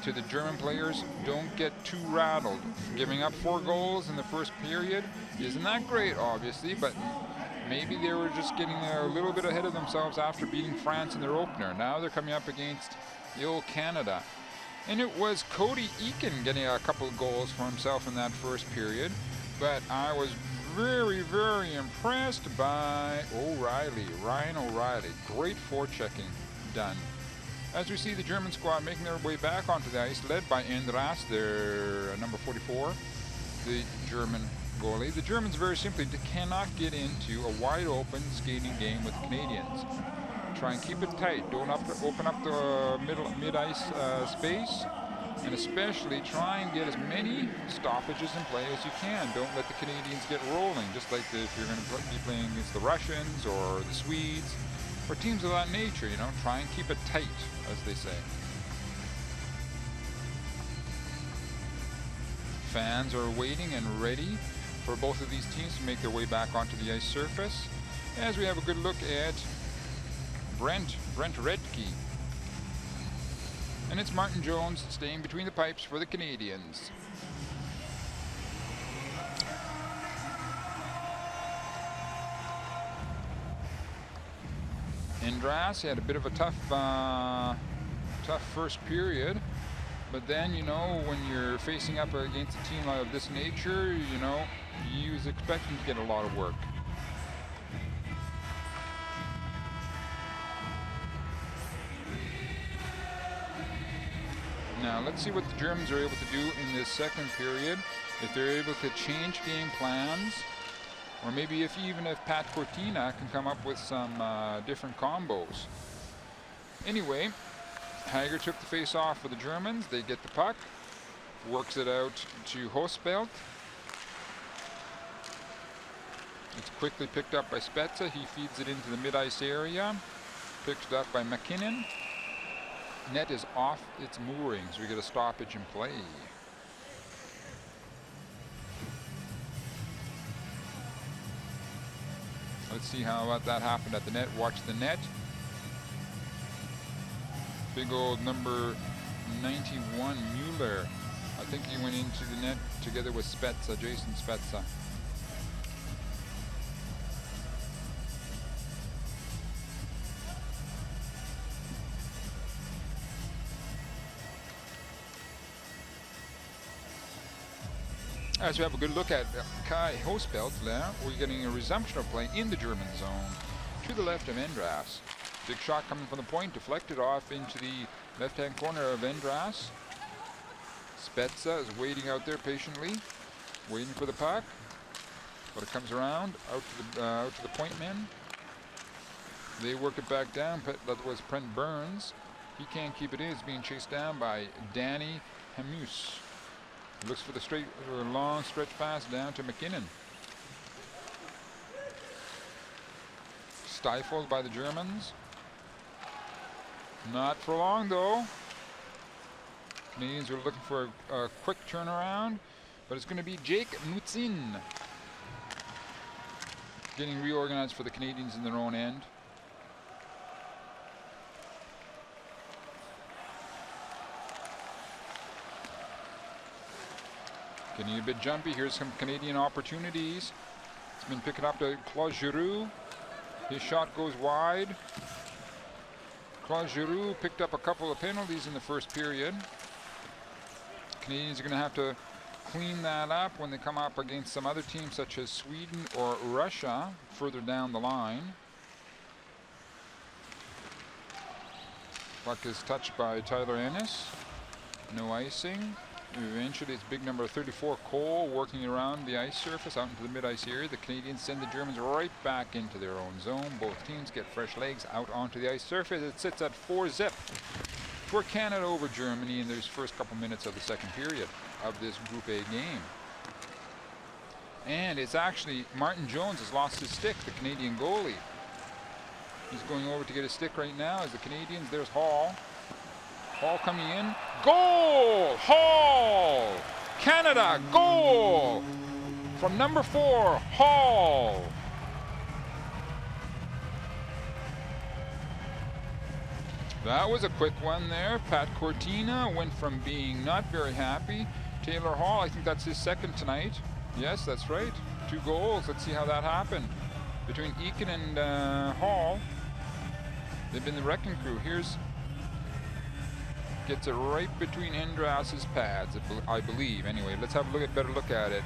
S1: to the German players, don't get too rattled. Giving up 4 goals in the first period isn't that great, obviously, but maybe they were just getting a little bit ahead of themselves after beating France in their opener. Now they're coming up against the old Canada. And it was Cody Eakin getting a couple of goals for himself in that first period, but I was very, very impressed by Ryan O'Reilly. Great forechecking done. As we see the German squad making their way back onto the ice, led by Andras, their number 44, the German goalie. The Germans very simply cannot get into a wide open skating game with the Canadians. Try and keep it tight. Don't open up the mid-ice space, and especially try and get as many stoppages in play as you can. Don't let the Canadians get rolling, just like if you're going to be playing against the Russians or the Swedes or teams of that nature, you know, try and keep it tight, as they say. Fans are waiting and ready for both of these teams to make their way back onto the ice surface as we have a good look at Brent Redke. And it's Martin Jones staying between the pipes for the Canadians. Andras had a bit of a tough first period, but then, you know, when you're facing up against a team of this nature, you know, he was expecting to get a lot of work. Now let's see what the Germans are able to do in this second period. If they're able to change game plans, or maybe even if Pat Cortina can come up with some different combos. Anyway, Hager took the face off for the Germans. They get the puck, works it out to Hosbelt. It's quickly picked up by Spezza. He feeds it into the mid-ice area. Picked up by McKinnon. Net is off its moorings. We get a stoppage in play. Let's see how that happened at the net. Watch the net. Big old number 91 Mueller. I think he went into the net together with Spezza, Jason Spezza. As we have a good look at Kai Hosbelt there, we're getting a resumption of play in the German zone to the left of Andras. Big shot coming from the point, deflected off into the left-hand corner of Andras. Spezza is waiting out there patiently, waiting for the puck, but it comes around out to the point men. They work it back down. That was Brent Burns. He can't keep it in. It's being chased down by Danny Hamus. Looks for the long stretch pass down to McKinnon. Stifled by the Germans. Not for long though. Canadians are looking for a quick turnaround, but it's going to be Jake Mutzin getting reorganized for the Canadians in their own end. Getting a bit jumpy. Here's some Canadian opportunities. It's been picking up to Claude Giroux. His shot goes wide. Claude Giroux picked up a couple of penalties in the first period. Canadians are going to have to clean that up when they come up against some other teams such as Sweden or Russia further down the line. Puck is touched by Tyler Ennis. No icing. Eventually it's big number 34 Cole working around the ice surface out into the mid-ice area. The Canadians send the Germans right back into their own zone. Both teams get fresh legs out onto the ice surface. It sits at 4-0 for Canada over Germany in those first couple minutes of the second period of this Group A game. And it's actually Martin Jones has lost his stick, the Canadian goalie. He's going over to get his stick right now as the Canadians, there's Hall. Hall coming in. Goal! Hall! Canada, goal! From number 4, Hall. That was a quick one there. Pat Cortina went from being not very happy. Taylor Hall, I think that's his second tonight. Yes, that's right. 2 goals. Let's see how that happened. Between Eakin and Hall, they've been the wrecking crew. Gets it right between Endras's pads, I believe. Anyway, let's have a better look at it.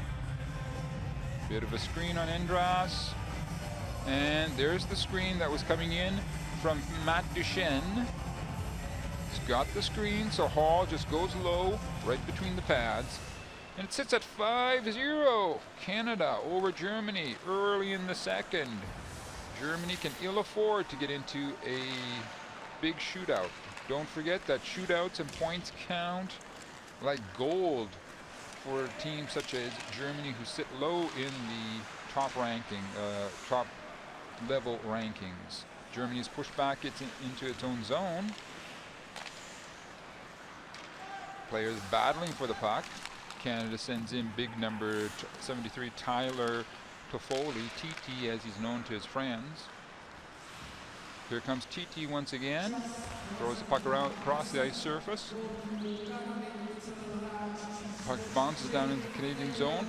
S1: Bit of a screen on Endras. And there's the screen that was coming in from Matt Duchesne. He's got the screen, so Hall just goes low, right between the pads. And it sits at 5-0. Canada over Germany early in the second. Germany can ill afford to get into a big shootout. Don't forget that shootouts and points count like gold for teams such as Germany, who sit low in the top level rankings. Germany is pushed back into its own zone. Players battling for the puck. Canada sends in big number 73 Tyler Toffoli, TT as he's known to his friends. Here comes TT once again. Throws the puck around across the ice surface. Puck bounces down into the Canadian zone.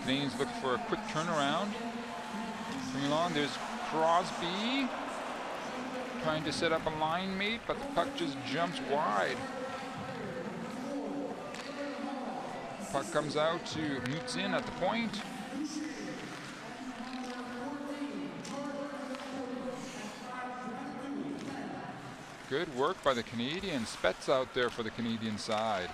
S1: Canadians look for a quick turnaround. Coming along, there's Crosby trying to set up a line mate, but the puck just jumps wide. Puck comes out to Mutzin at the point. Good work by the Canadians. Spets out there for the Canadian side.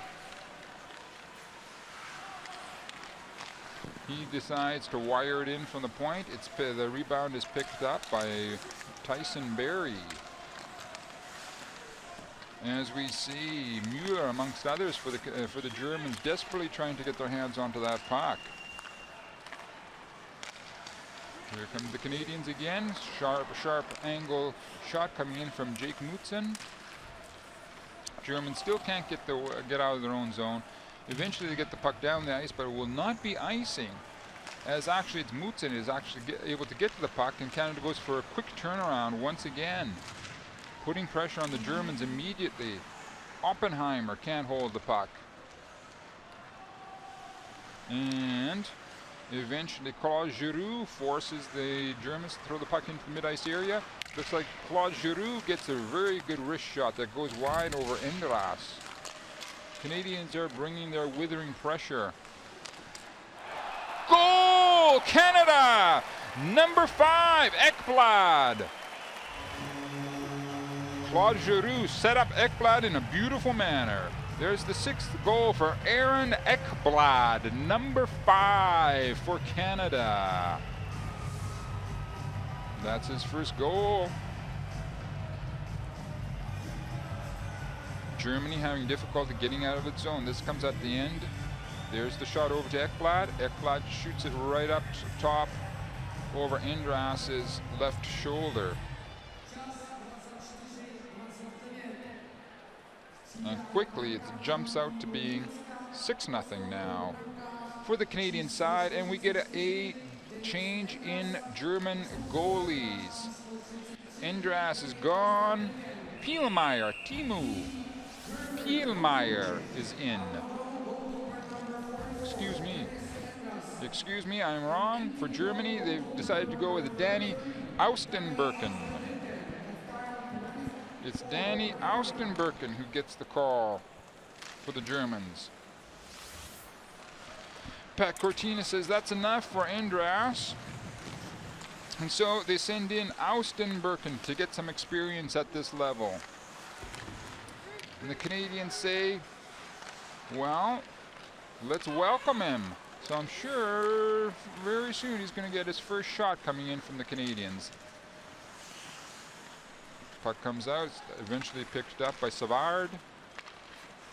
S1: He decides to wire it in from the point. The rebound is picked up by Tyson Berry. As we see Mueller, amongst others, for the Germans, desperately trying to get their hands onto that puck. Here come the Canadians again. Sharp angle shot coming in from Jake Mutzin. Germans still can't get out of their own zone. Eventually they get the puck down the ice, but it will not be icing, as actually it's Mutzin is actually able to get to the puck, and Canada goes for a quick turnaround once again, putting pressure on the Germans immediately. Oppenheimer can't hold the puck. And eventually Claude Giroux forces the Germans to throw the puck into the mid-ice area. Looks like Claude Giroux gets a very good wrist shot that goes wide over Endras. Canadians are bringing their withering pressure. Goal! Canada! Number 5, Ekblad. Claude Giroux set up Ekblad in a beautiful manner. There's the 6th goal for Aaron Ekblad, number 5 for Canada. That's his first goal. Germany having difficulty getting out of its zone. This comes at the end. There's the shot over to Ekblad. Ekblad shoots it right up top over Endras's left shoulder. And quickly it jumps out to being 6-0 now for the Canadian side, and we get a change in German goalies. Endras is gone. Pielmeier, Timu Pielmeier is in. Excuse me, I'm wrong. For Germany, they've decided to go with Danny Austenberken. It's Danny Austenberken who gets the call for the Germans. Pat Cortina says that's enough for Endras. And so they send in Austenberken to get some experience at this level. And the Canadians say, well, let's welcome him. So I'm sure very soon he's going to get his first shot coming in from the Canadians. Puck comes out, it's eventually picked up by Savard.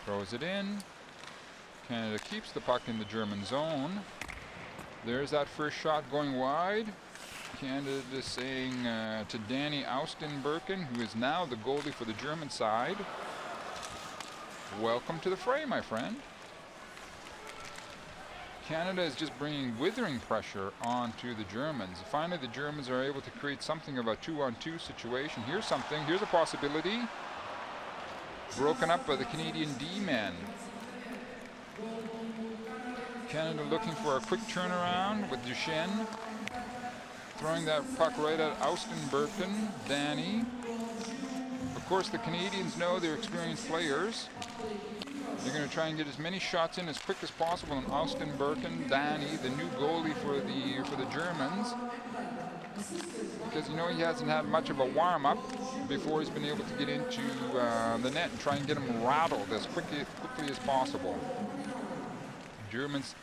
S1: Throws it in. Canada keeps the puck in the German zone. There's that first shot going wide. Canada is saying to Danny Austenberken, who is now the goalie for the German side, welcome to the fray, my friend. Canada is just bringing withering pressure onto the Germans. Finally, the Germans are able to create something of a 2-on-2 situation. Here's something, here's a possibility. Broken up by the Canadian D-men. Canada looking for a quick turnaround with Duchesne. Throwing that puck right at Austenberken, Danny. Of course, the Canadians know they're experienced players. They're going to try and get as many shots in as quick as possible on Austenberken, Danny, the new goalie for the Germans. Because you know he hasn't had much of a warm-up before he's been able to get into the net and try and get him rattled as quickly as possible. Germans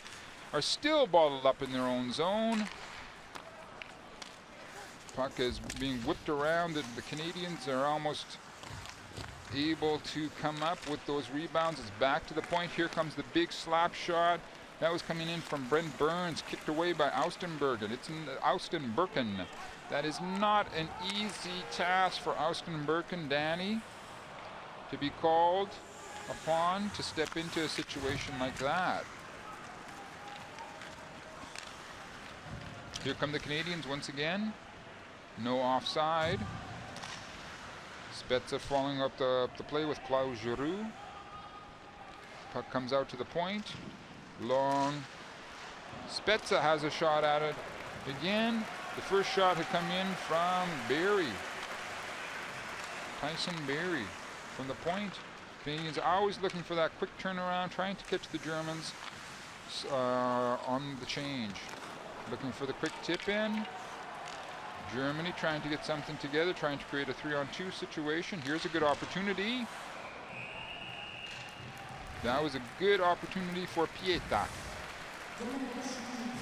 S1: are still bottled up in their own zone. Puck is being whipped around. The Canadians are almost able to come up with those rebounds. It's back to the point. Here comes the big slap shot. That was coming in from Brent Burns, kicked away by Austenbergen. It's Austenberken. That is not an easy task for Austenbergen, Danny, to be called upon to step into a situation like that. Here come the Canadians once again. No offside. Spezza following up the play with Claude Giroux. Puck comes out to the point. Long. Spezza has a shot at it. Again, the first shot had come in from Barry. Tyson Barry from the point. Canadians are always looking for that quick turnaround, trying to catch the Germans on the change. Looking for the quick tip in. Germany trying to get something together, trying to create a 3-on-2 situation. Here's a good opportunity. That was a good opportunity for Pieta.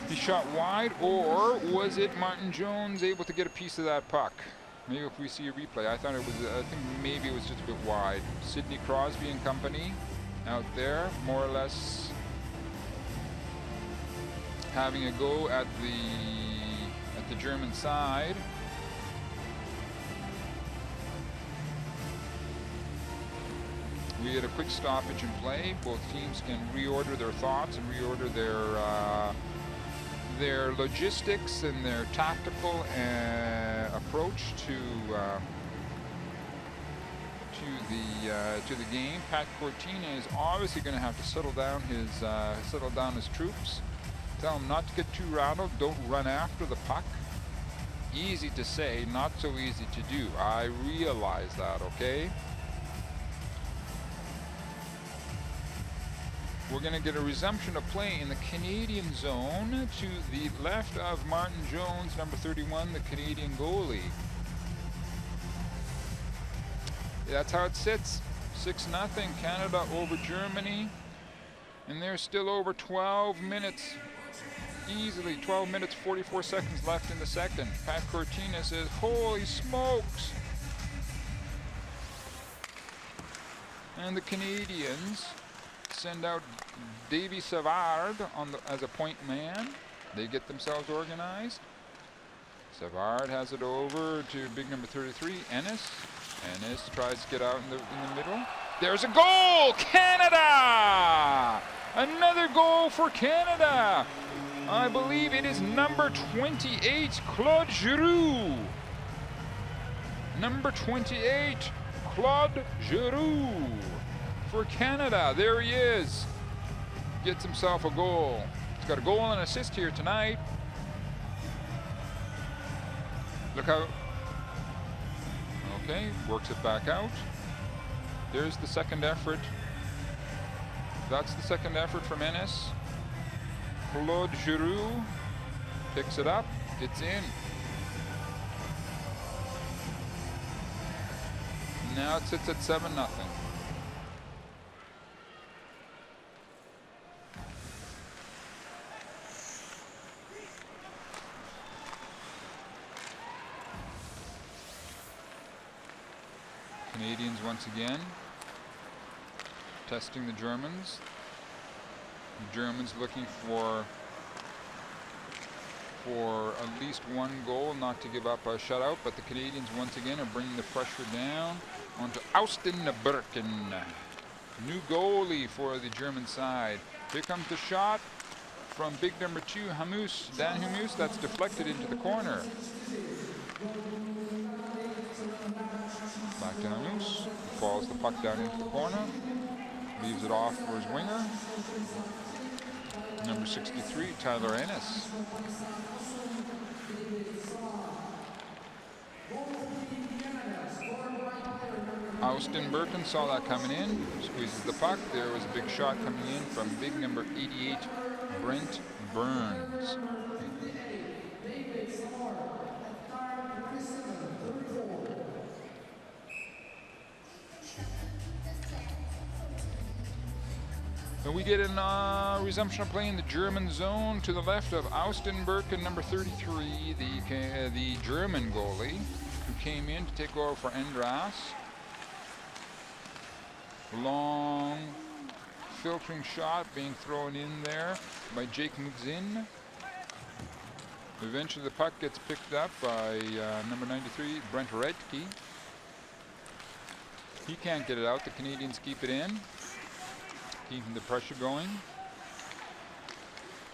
S1: He shot wide, or was it Martin Jones able to get a piece of that puck? Maybe if we see a replay, I think maybe it was just a bit wide. Sidney Crosby and company out there, more or less having a go at the German side. We had a quick stoppage in play. Both teams can reorder their thoughts and reorder their logistics and their tactical approach to the game. Pat Cortina is obviously going to have to settle down his troops. Tell him not to get too rattled. Don't run after the puck. Easy to say, not so easy to do. I realize that, okay? We're going to get a resumption of play in the Canadian zone to the left of Martin Jones, number 31, the Canadian goalie. That's how it sits. 6-0, Canada over Germany. And there's still over 12 minutes. Easily 12 minutes, 44 seconds left in the second. Pat Cortina says, holy smokes. And the Canadians send out Davy Savard as a point man. They get themselves organized. Savard has it over to big number 33, Ennis. Ennis tries to get out in the middle. There's a goal! Canada! Another goal for Canada! I believe it is number 28, Claude Giroux. Number 28, Claude Giroux for Canada. There he is. Gets himself a goal. He's got a goal and assist here tonight. Look out. Okay, works it back out. There's the second effort. That's the second effort from Ennis. Claude Giroux picks it up. It's in. Now it sits at 7-0. Canadians once again testing the Germans. The Germans looking for at least one goal, not to give up a shutout, but the Canadians once again are bringing the pressure down onto Austin Birken. New goalie for the German side. Here comes the shot from big number 2, Hamus, Dan Hamus. That's deflected into the corner. Back to Hamus. He falls the puck down into the corner. Leaves it off for his winger. Number 63, Tyler Ennis. Austin Birken saw that coming in, squeezes the puck. There was a big shot coming in from big number 88, Brent Burns. And we get a resumption of play in the German zone to the left of Austin Birken, number 33, the German goalie, who came in to take over for Endras. Long filtering shot being thrown in there by Jake Mudzin. Eventually the puck gets picked up by number 93, Brent Redke. He can't get it out. The Canadians keep it in, keeping the pressure going.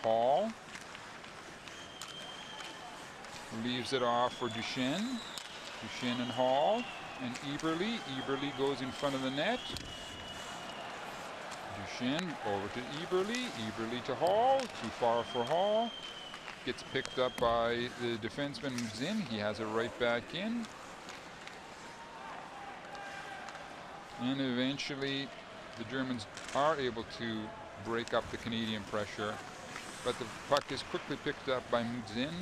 S1: Hall leaves it off for Duchesne. Duchesne and Hall and Eberle. Eberle goes in front of the net. Duchesne over to Eberle. Eberle to Hall. Too far for Hall. Gets picked up by the defenseman Zinn. He has it right back in. And eventually the Germans are able to break up the Canadian pressure, but the puck is quickly picked up by Mudzin.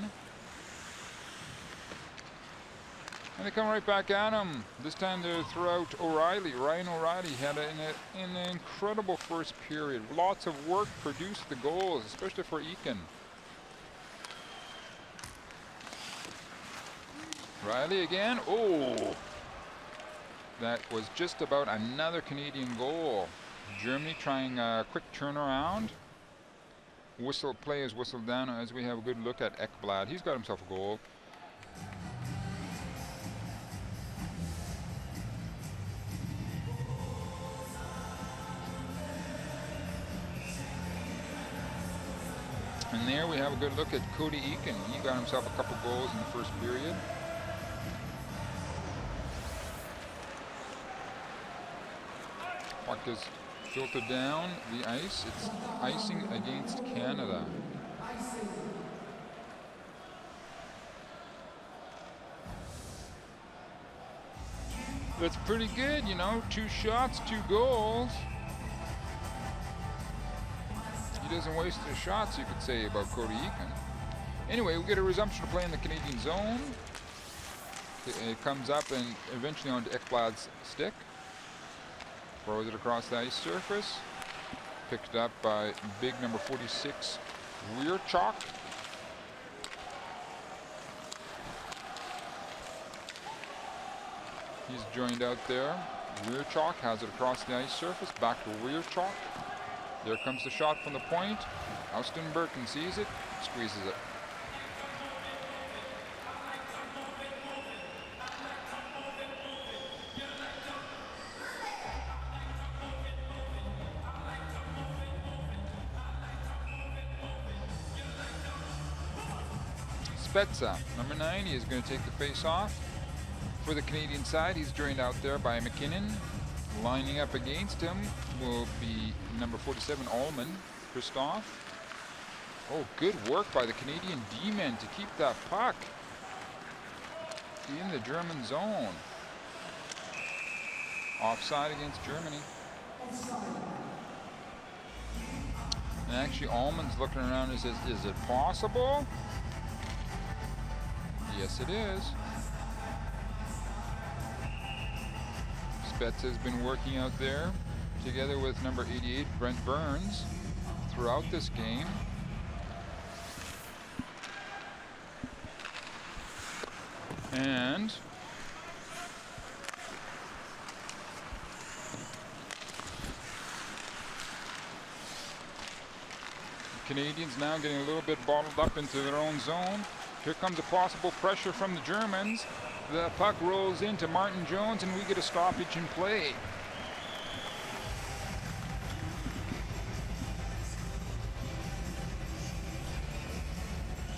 S1: And they come right back at him. This time they throw out O'Reilly. Ryan O'Reilly had an incredible first period. Lots of work produced the goals, especially for Eakin. Riley again. Oh! That was just about another Canadian goal. Germany trying a quick turnaround. Play is whistled down as we have a good look at Ekblad. He's got himself a goal. And there we have a good look at Cody Eakin. He got himself a couple goals in the first period. Puck is filtered down the ice. It's icing against Canada. That's pretty good, you know. 2 shots, 2 goals. He doesn't waste his shots, you could say, about Cody Eakin. Anyway, we get a resumption of play in the Canadian zone. It comes up and eventually onto Ekblad's stick. Throws it across the ice surface. Picked up by big number 46, Weirchok. He's joined out there. Weirchok has it across the ice surface. Back to Weirchok. There comes the shot from the point. Austin Birken sees it, squeezes it. Spezza, number 9, he is going to take the face off. For the Canadian side, he's joined out there by McKinnon. Lining up against him will be number 47, Allman, Christoph. Oh, good work by the Canadian D-men to keep that puck in the German zone. Offside against Germany. And actually, Allman's looking around and says, is it possible? Yes, it is. Spetz has been working out there together with number 88, Brent Burns, throughout this game. And Canadians now getting a little bit bottled up into their own zone. Here comes a possible pressure from the Germans. The puck rolls into Martin Jones, and we get a stoppage in play.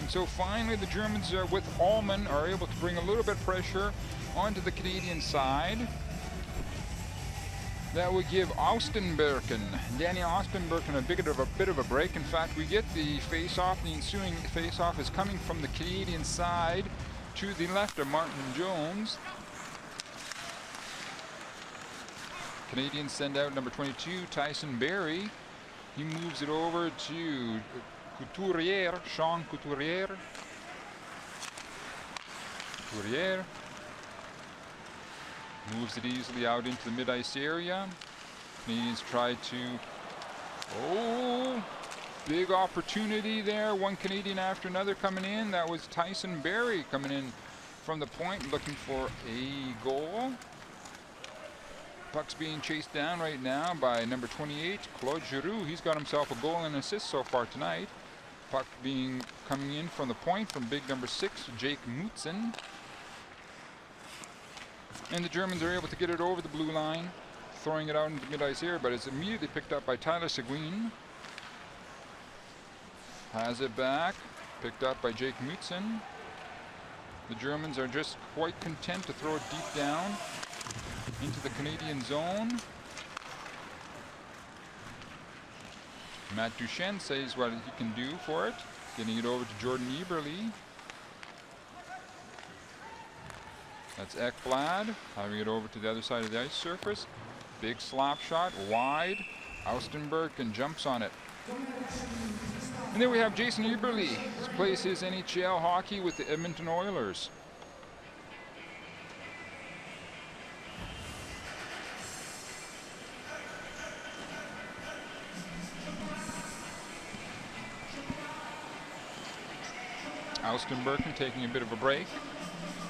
S1: And so finally the Germans with Allman are able to bring a little bit of pressure onto the Canadian side. That would give Austenbergen, Danny Austenbergen, a bit of a break. In fact, we get the face-off. The ensuing face-off is coming from the Canadian side to the left of Martin Jones. Canadians send out number 22, Tyson Barrie. He moves it over to Couturier, Sean Couturier. Couturier moves it easily out into the mid-ice area. Canadians try to, oh, big opportunity there. One Canadian after another coming in. That was Tyson Barrie coming in from the point looking for a goal. Puck's being chased down right now by number 28, Claude Giroux. He's got himself a goal and an assist so far tonight. Puck coming in from the point from big number 6, Jake Mutzen. And the Germans are able to get it over the blue line, throwing it out into mid-ice area, but it's immediately picked up by Tyler Seguin. Has it back, picked up by Jake Mutzen. The Germans are just quite content to throw it deep down into the Canadian zone. Matt Duchesne says what he can do for it, getting it over to Jordan Eberle. That's Ekblad, having it over to the other side of the ice surface. Big slap shot, wide. Austenbergen jumps on it. And then we have Jason Eberle. He plays his NHL hockey with the Edmonton Oilers. Austenbergen taking a bit of a break.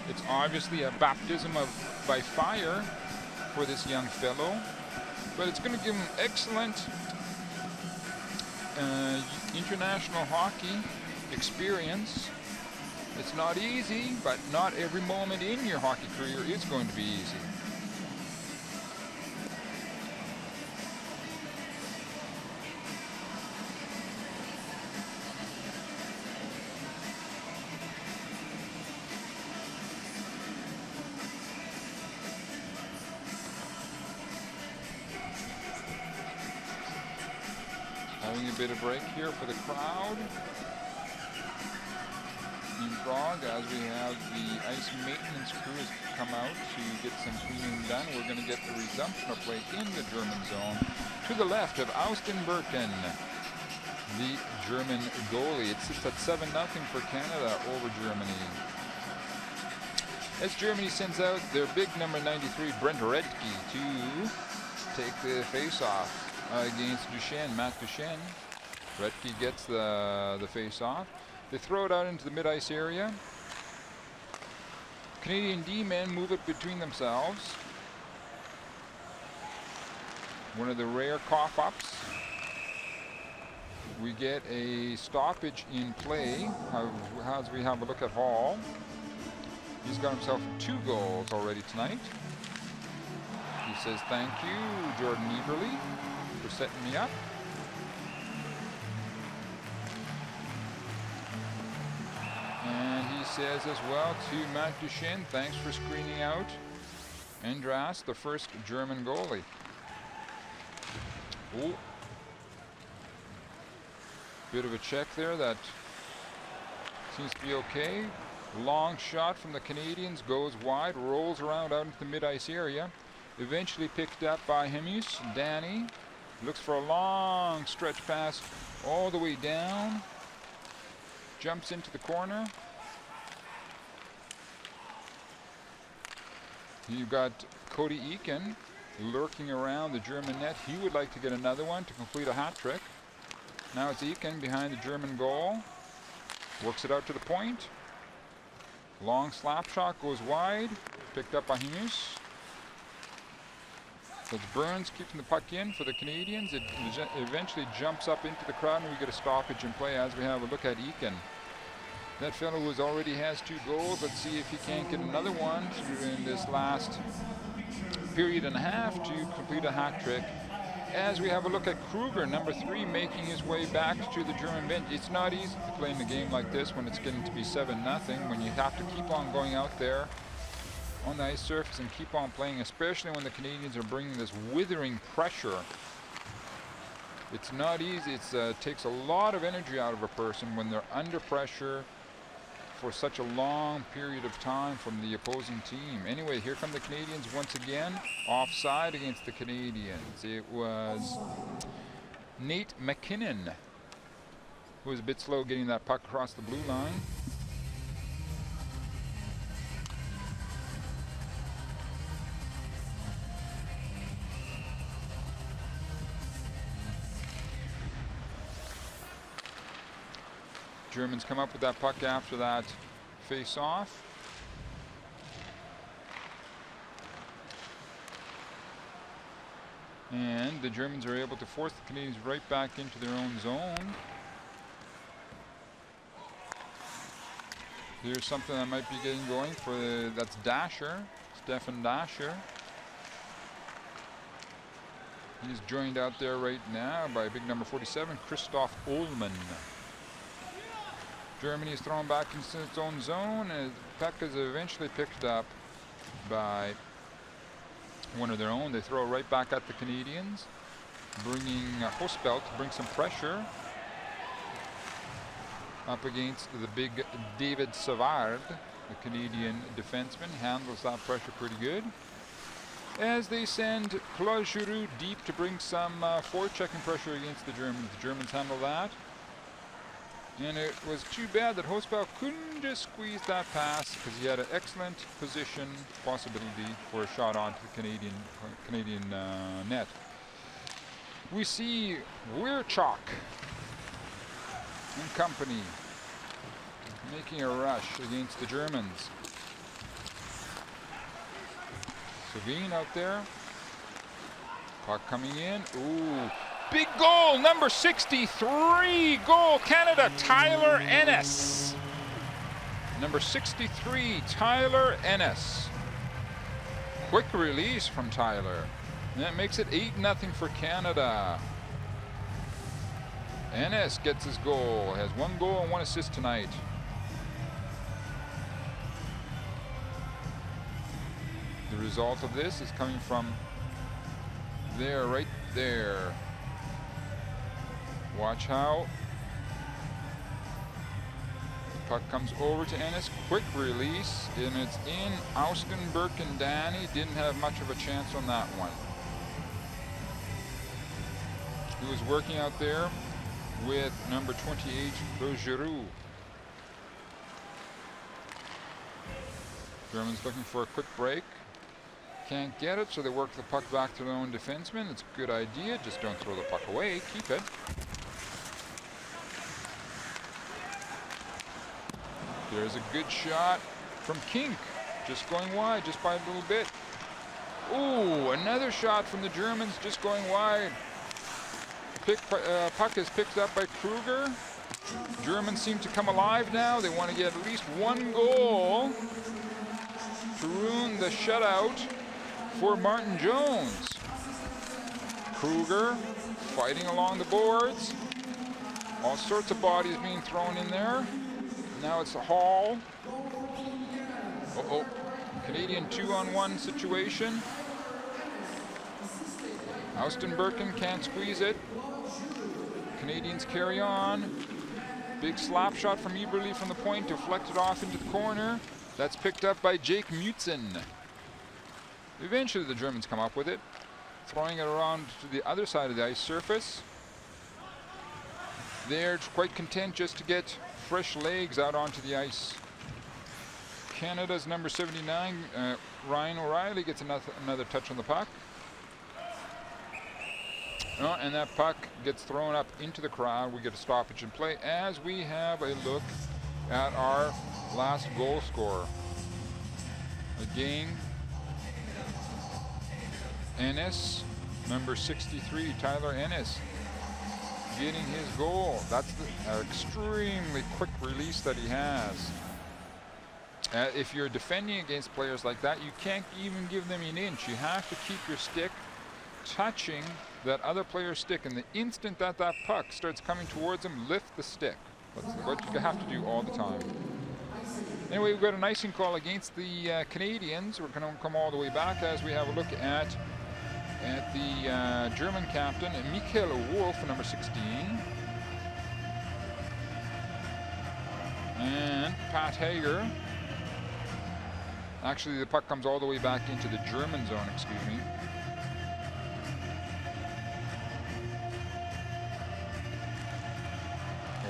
S1: It's obviously a baptism by fire for this young fellow, but it's going to give him excellent international hockey experience. It's not easy, but not every moment in your hockey career is going to be easy. Having a bit of break here for the crowd in Prague as we have the ice maintenance crews come out to get some cleaning done. We're going to get the resumption of play in the German zone to the left of Austenbergen, the German goalie. It sits at 7-0 for Canada over Germany. As Germany sends out their big number 93, Brent Redke, to take the face-off against Duchesne, Matt Duchesne. Redke gets the face-off. They throw it out into the mid-ice area. Canadian D-men move it between themselves. One of the rare cough-ups. We get a stoppage in play as we have a look at Hall. He's got himself 2 goals already tonight. He says, thank you, Jordan Eberle, for setting me up. And he says as well to Matt Duchesne, thanks for screening out Andras, the first German goalie. Ooh. Bit of a check there, that seems to be okay. Long shot from the Canadians, goes wide, rolls around out into the mid-ice area. Eventually picked up by Hemus. Danny looks for a long stretch pass all the way down. Jumps into the corner. You've got Cody Eakin lurking around the German net. He would like to get another one to complete a hat trick. Now it's Eakin behind the German goal. Works it out to the point. Long slap shot goes wide. Picked up by Hemus. So it's Burns keeping the puck in for the Canadians. It eventually jumps up into the crowd, and we get a stoppage in play as we have a look at Eakin. That fellow who already has 2 goals. Let's see if he can't get another one in this last period and a half to complete a hat trick. As we have a look at Kruger, number 3, making his way back to the German bench. It's not easy to play in a game like this when it's getting to be 7-0, when you have to keep on going out there on the ice surface and keep on playing, especially when the Canadians are bringing this withering pressure. It's not easy. It takes a lot of energy out of a person when they're under pressure for such a long period of time from the opposing team. Anyway, here come the Canadians once again. Offside against the Canadians. It was Nate McKinnon who was a bit slow getting that puck across the blue line. Germans come up with that puck after that face-off. And the Germans are able to force the Canadians right back into their own zone. Here's something that might be getting going for that's Dasher, Stefan Dasher. He's joined out there right now by big number 47, Christoph Ullmann. Germany is thrown back into its own zone, and the puck is eventually picked up by one of their own. They throw it right back at the Canadians, bringing Hospelt to bring some pressure up against the big David Savard, the Canadian defenseman. Handles that pressure pretty good. As they send Claude Giroux deep to bring some forechecking pressure against the Germans. The Germans handle that. And it was too bad that Hospelt couldn't just squeeze that pass, because he had an excellent position possibility for a shot onto the Canadian net. We see Weirchok and company making a rush against the Germans. Savine out there. Puck coming in. Ooh. Big goal, number 63, goal, Canada, Tyler Ennis. Number 63, Tyler Ennis. Quick release from Tyler. And that makes it 8-0 for Canada. Ennis gets his goal, has 1 goal and 1 assist tonight. The result of this is coming from there, right there. Watch how the puck comes over to Ennis. Quick release, and it's in. Austin Burke and Danny didn't have much of a chance on that one. He was working out there with number 28, Claude Giroux. Germans looking for a quick break. Can't get it, so they work the puck back to their own defenseman. It's a good idea. Just don't throw the puck away. Keep it. There's a good shot from Kink. Just going wide, just by a little bit. Ooh, another shot from the Germans, just going wide. Puck is picked up by Kruger. Germans seem to come alive now. They want to get at least 1 goal to ruin the shutout for Martin Jones. Kruger fighting along the boards. All sorts of bodies being thrown in there. Now it's a Hall. Uh-oh. Canadian 2-on-1 situation. Austin Birkin can't squeeze it. Canadians carry on. Big slap shot from Eberle from the point, deflected off into the corner. That's picked up by Jake Mutzen. Eventually the Germans come up with it, throwing it around to the other side of the ice surface. They're quite content just to get fresh legs out onto the ice. Canada's number 79, Ryan O'Reilly, gets another touch on the puck. Oh, and that puck gets thrown up into the crowd. We get a stoppage in play as we have a look at our last goal scorer. Again, Ennis, number 63, Tyler Ennis, getting his goal. That's the extremely quick release that he has. If you're defending against players like that, you can't even give them an inch. You have to keep your stick touching that other player's stick, and the instant that that puck starts coming towards him, lift the stick. That's what you have to do all the time. Anyway, we've got an icing call against the Canadians. We're going to come all the way back as we have a look at the German captain, Michael Wolf, number 16. And Pat Hager. Actually, the puck comes all the way back into the German zone, excuse me.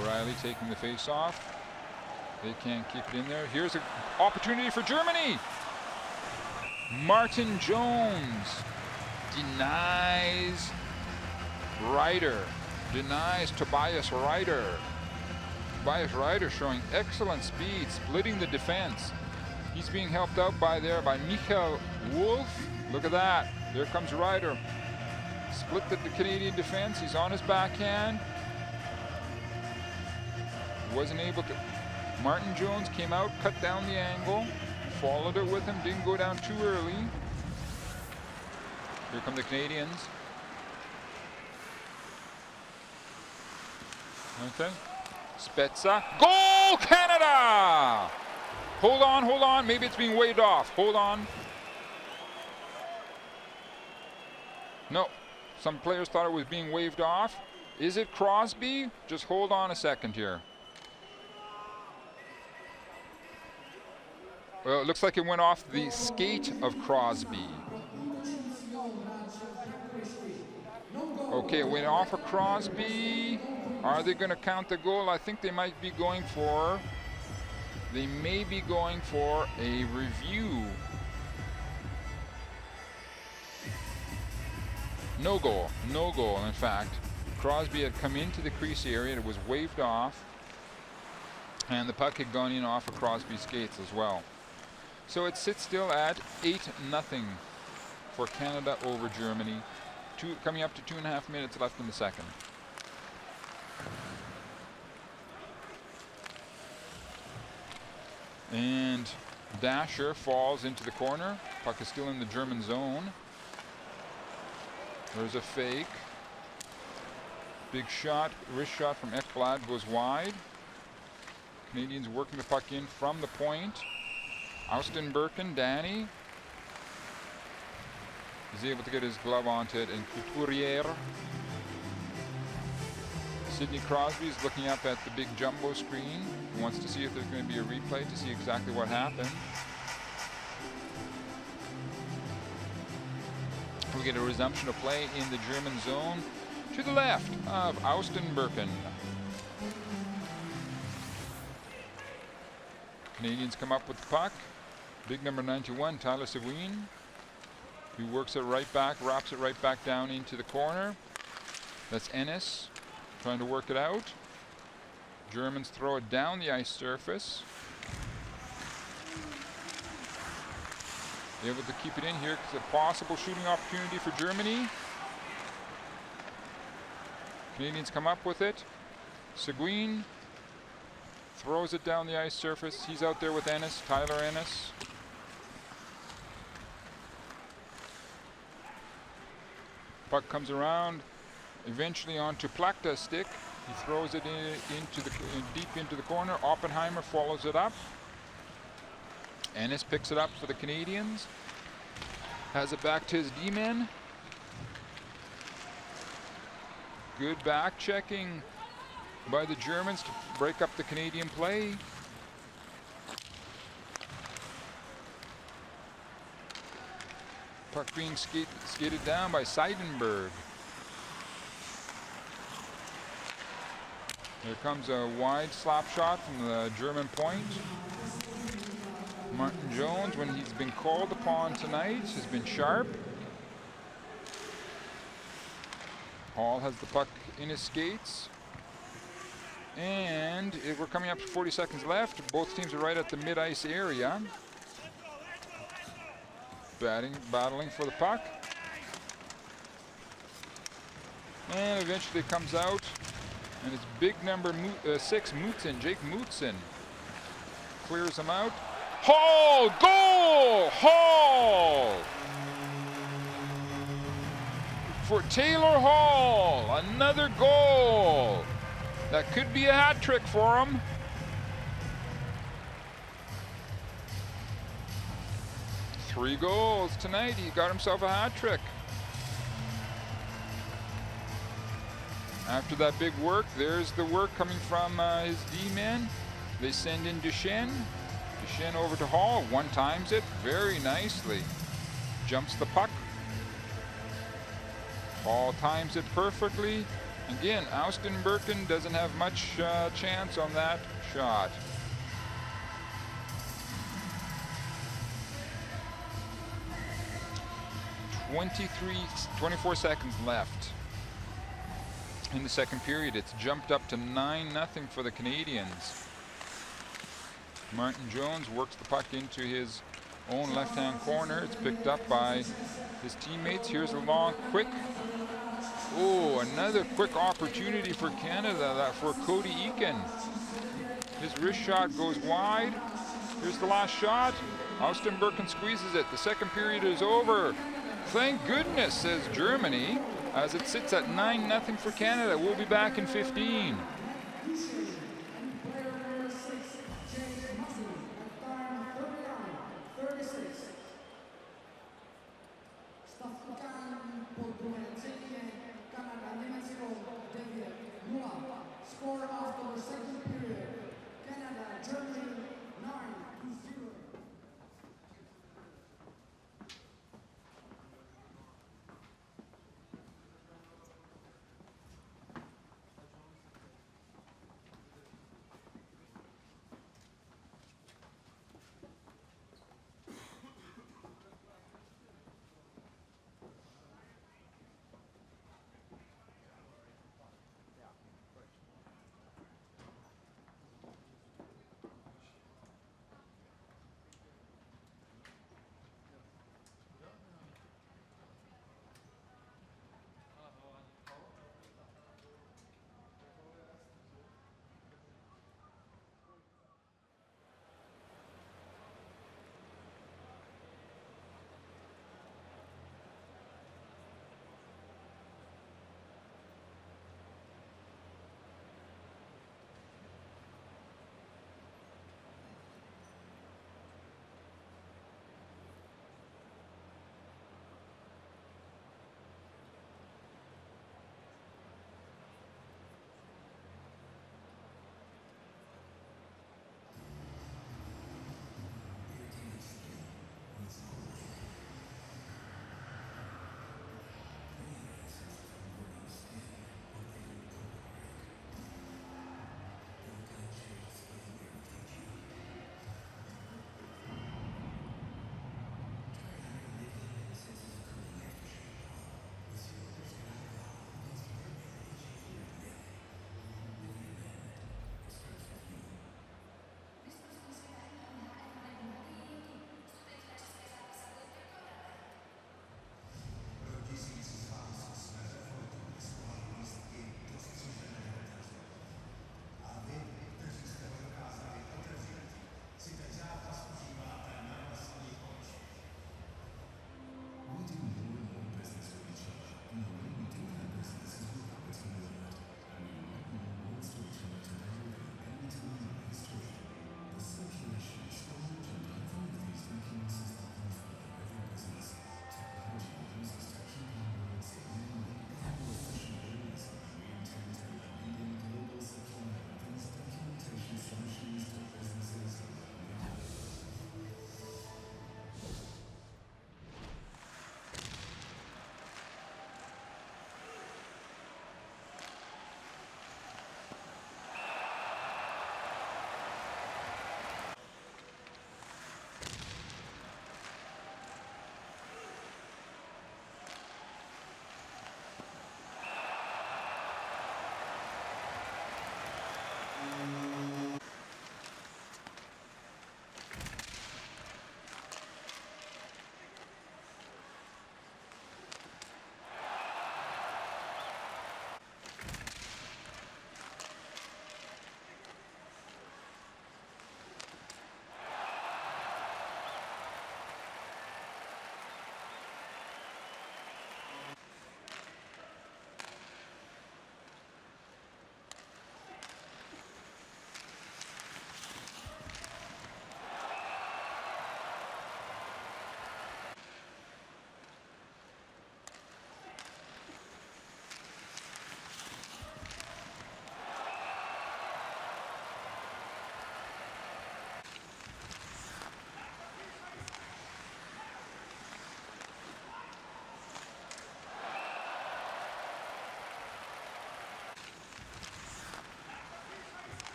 S1: O'Reilly taking the face off. They can't keep it in there. Here's an opportunity for Germany. Martin Jones denies Ryder. Denies Tobias Ryder. Tobias Ryder showing excellent speed, splitting the defense. He's being helped out by Michael Wolf. Look at that. There comes Ryder. Split the Canadian defense. He's on his backhand. Wasn't able to. Martin Jones came out, cut down the angle, followed it with him, didn't go down too early. Here come the Canadians. Okay. Spezza. Goal, Canada! Hold on. Maybe it's being waved off. Hold on. No. Some players thought it was being waved off. Is it Crosby? Just hold on a second here. Well, it looks like it went off the skate of Crosby. Okay, it went off of Crosby. Are they going to count the goal? I think they might be going for... They may be going for a review. No goal, in fact. Crosby had come into the crease area, it was waved off, and the puck had gone in off of Crosby's skates as well. So it sits still at 8-0 for Canada over Germany. Coming up to 2.5 minutes left in the second. And Dasher falls into the corner. Puck is still in the German zone. There's a fake. Big shot, wrist shot from Ekblad goes wide. Canadians working the puck in from the point. Austin Birkin, Danny. He's able to get his glove onto it, and Couturier. Sidney Crosby is looking up at the big jumbo screen. He wants to see if there's going to be a replay to see exactly what happened. We get a resumption of play in the German zone to the left of Austin Birkin. Canadians come up with the puck. Big number 91, Tyler Seguin. He works it right back, wraps it right back down into the corner. That's Ennis trying to work it out. Germans throw it down the ice surface. Able to keep it in here because a possible shooting opportunity for Germany. Canadians come up with it. Seguin throws it down the ice surface. He's out there with Ennis, Tyler Ennis. Puck comes around, eventually onto Plakta's stick. He throws it deep into the corner. Oppenheimer follows it up. Ennis picks it up for the Canadians. Has it back to his D-men. Good back checking by the Germans to break up the Canadian play. Puck being skated down by Seidenberg. Here comes a wide slap shot from the German point. Martin Jones, when he's been called upon tonight, has been sharp. Hall has the puck in his skates. And we're coming up to 40 seconds left. Both teams are right at the mid-ice area. Battling for the puck. And eventually comes out. And it's big number 6, Jake Mootson. Clears him out. Hall! Goal! Hall! For Taylor Hall. Another goal. That could be a hat trick for him. Three goals tonight. He got himself a hat trick. After that big work, there's the work coming from his D-men. They send in Duchesne. Duchesne over to Hall. One times it very nicely. Jumps the puck. Hall times it perfectly. Again, Austin Birkin doesn't have much chance on that shot. 24 seconds left in the second period. It's jumped up to 9-0 for the Canadians. Martin Jones works the puck into his own left-hand corner. It's picked up by his teammates. Here's a long, quick. Oh, another quick opportunity for Canada, that for Cody Eakin. His wrist shot goes wide. Here's the last shot. Austin Birkin squeezes it. The second period is over. Thank goodness, says Germany, as it sits at 9-0 for Canada. We'll be back in 15.
S2: Score after the second period. Canada, Germany, 9-0.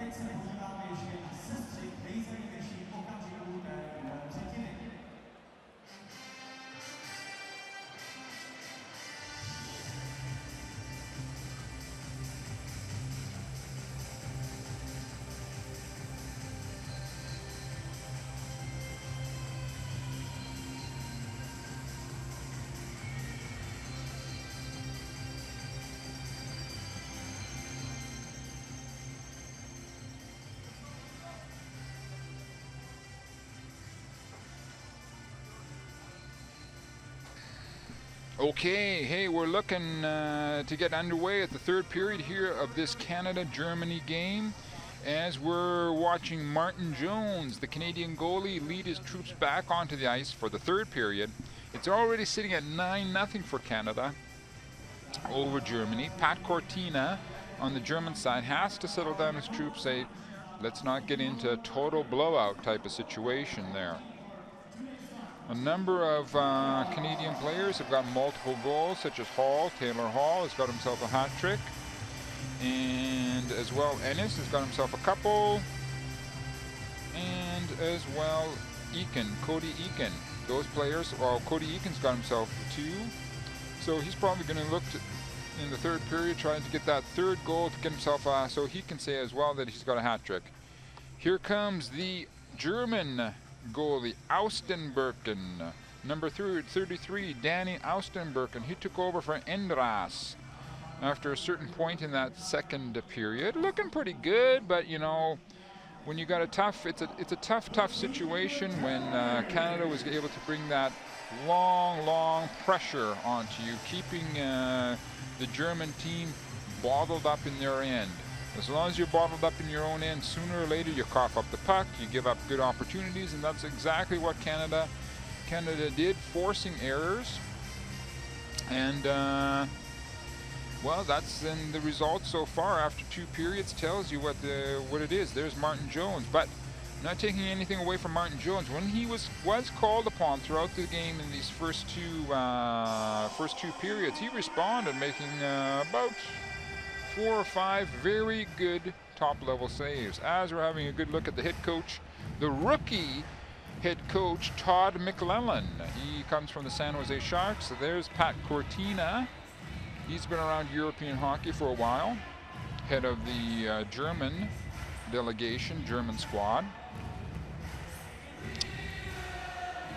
S2: 텍스는 보지마 매시의 아시스트 레이저링 매시 poka지고 제기네.
S1: Okay, hey, we're looking to get underway at the third period here of this Canada-Germany game, as we're watching Martin Jones, the Canadian goalie, lead his troops back onto the ice for the third period. It's already sitting at 9-0 for Canada over Germany. Pat Cortina on the German side has to settle down his troops, say, let's not get into a total blowout type of situation there. A number of Canadian players have got multiple goals, such as Hall. Taylor Hall has got himself a hat trick. And as well, Ennis has got himself a couple. And as well, Cody Eakin. Those players, well, Cody Eakin's got himself 2. So he's probably going to look in the third period, trying to get that third goal to get himself, so he can say as well that he's got a hat trick. Here comes the German goalie, Austenbergen. Number 33, Danny Austenbergen. He took over for Endras after a certain point in that second period. Looking pretty good, but you know, when you got a tough, it's a tough situation when Canada was able to bring that long pressure onto you, keeping the German team bottled up in their end. As long as you're bottled up in your own end, sooner or later you cough up the puck, you give up good opportunities, and that's exactly what Canada did, forcing errors. And well, that's in the result so far after 2 periods tells you what it is. There's Martin Jones, but not taking anything away from Martin Jones. When he was called upon throughout the game in these first two periods, he responded, making about 4 or 5 very good top-level saves. As we're having a good look at the head coach, the rookie head coach, Todd McLellan. He comes from the San Jose Sharks. So there's Pat Cortina. He's been around European hockey for a while, head of the German delegation, German squad.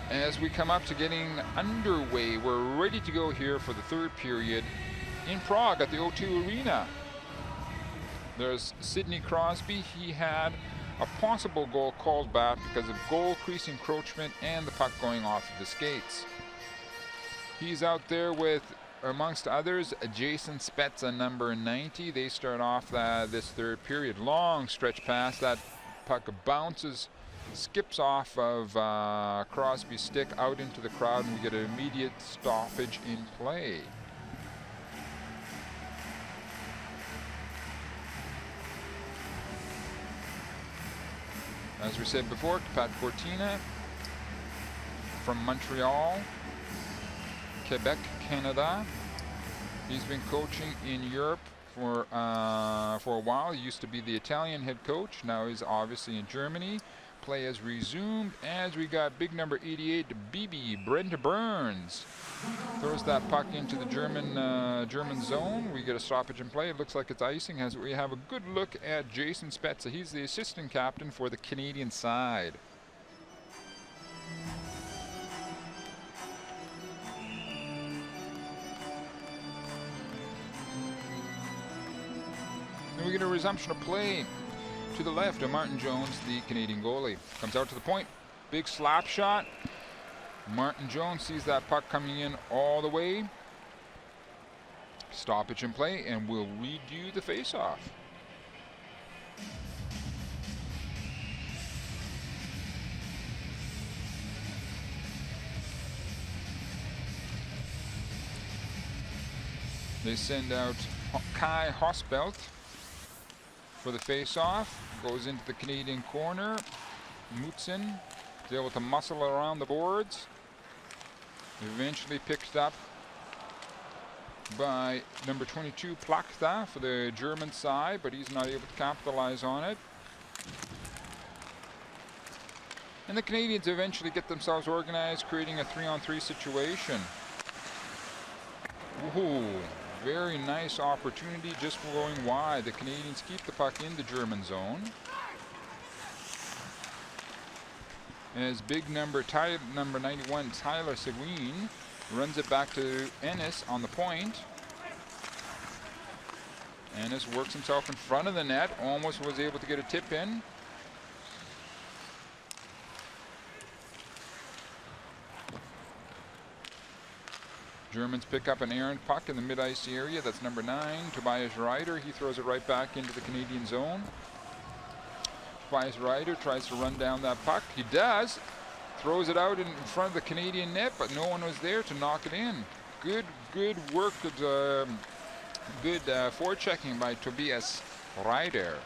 S1: As we come up to getting underway, we're ready to go here for the third period in Prague at the O2 Arena. There's Sidney Crosby. He had a possible goal called back because of goal crease encroachment and the puck going off of the skates. He's out there with, amongst others, Jason Spezza, number 90. They start off this third period. Long stretch pass. That puck bounces, skips off of Crosby's stick out into the crowd, and we get an immediate stoppage in play. As we said before, Pat Cortina from Montreal, Quebec, Canada. He's been coaching in Europe for a while. He used to be the Italian head coach. Now he's obviously in Germany. Play has resumed as we got big number 88, BB, Brent Burns. Throws that puck into the German zone. We get a stoppage in play. It looks like it's icing as we have a good look at Jason Spezza. He's the assistant captain for the Canadian side. Then we get a resumption of play. To the left of Martin Jones, the Canadian goalie. Comes out to the point. Big slap shot. Martin Jones sees that puck coming in all the way. Stoppage in play, and we'll redo the face-off. They send out Kai Hospelt for the face-off. Goes into the Canadian corner. Mutzen is able to muscle around the boards. Eventually picked up by number 22, Plachta, for the German side, but he's not able to capitalize on it. And the Canadians eventually get themselves organized, creating a 3-on-3 situation. Ooh, very nice opportunity, just going wide. The Canadians keep the puck in the German zone. As big number 91, Tyler Seguin, runs it back to Ennis on the point. Ennis works himself in front of the net, almost was able to get a tip in. Germans pick up an errant puck in the mid-ice area. That's number 9, Tobias Ryder. He throws it right back into the Canadian zone. Tobias Ryder tries to run down that puck. He does. Throws it out in front of the Canadian net, but no one was there to knock it in. Good work. Good forechecking by Tobias Ryder.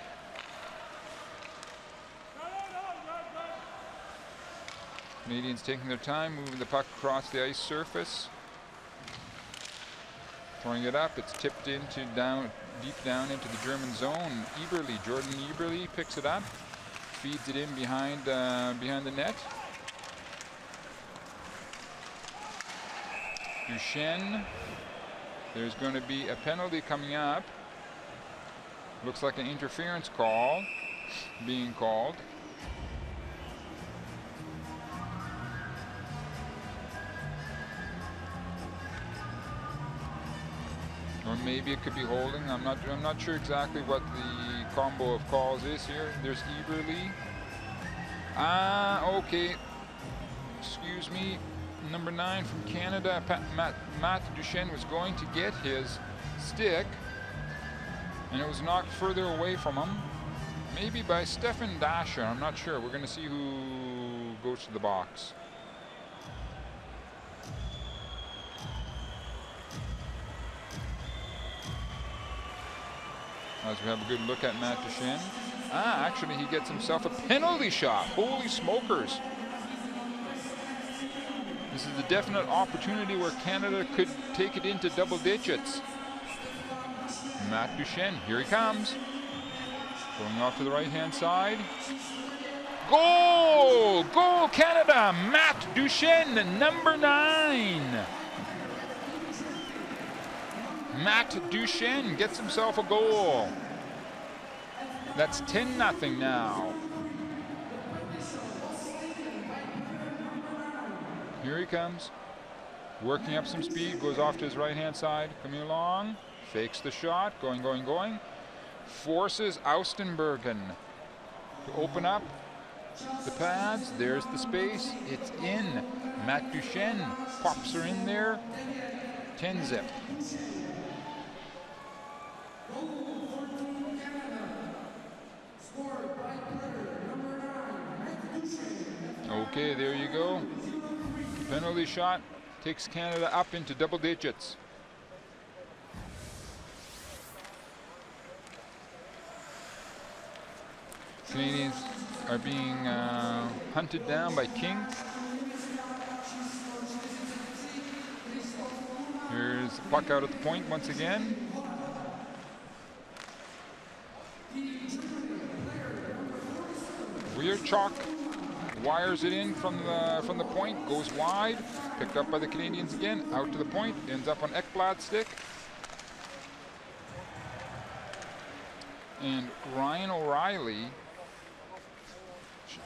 S1: Canadians taking their time, moving the puck across the ice surface. Throwing it up, it's tipped into deep down into the German zone. Jordan Eberle picks it up, feeds it in behind the net. Duchesne, there's going to be a penalty coming up. Looks like an interference call being called. Or maybe it could be holding. I'm not sure exactly what the combo of calls is here. There's Eberle. Okay. Excuse me. Number 9 from Canada, Matt Duchesne, was going to get his stick, and it was knocked further away from him. Maybe by Stefan Dasher. I'm not sure. We're going to see who goes to the box. As we have a good look at Matt Duchesne. Actually he gets himself a penalty shot. Holy smokers. This is a definite opportunity where Canada could take it into double digits. Matt Duchesne, here he comes. Going off to the right-hand side. Goal! Goal, Canada! Matt Duchesne, number 9. Matt Duchesne gets himself a goal. That's 10-0 now. Here he comes. Working up some speed, goes off to his right-hand side, coming along. Fakes the shot, going. Forces Austenbergen to open up the pads. There's the space. It's in. Matt Duchesne pops her in there. 10-0. Okay, there you go. Penalty shot takes Canada up into double digits. Canadians are being hunted down by King. Here's the puck out at the point once again. Chalk wires it in from the point, goes wide, picked up by the Canadians again, out to the point, ends up on Ekblad's stick. And Ryan O'Reilly,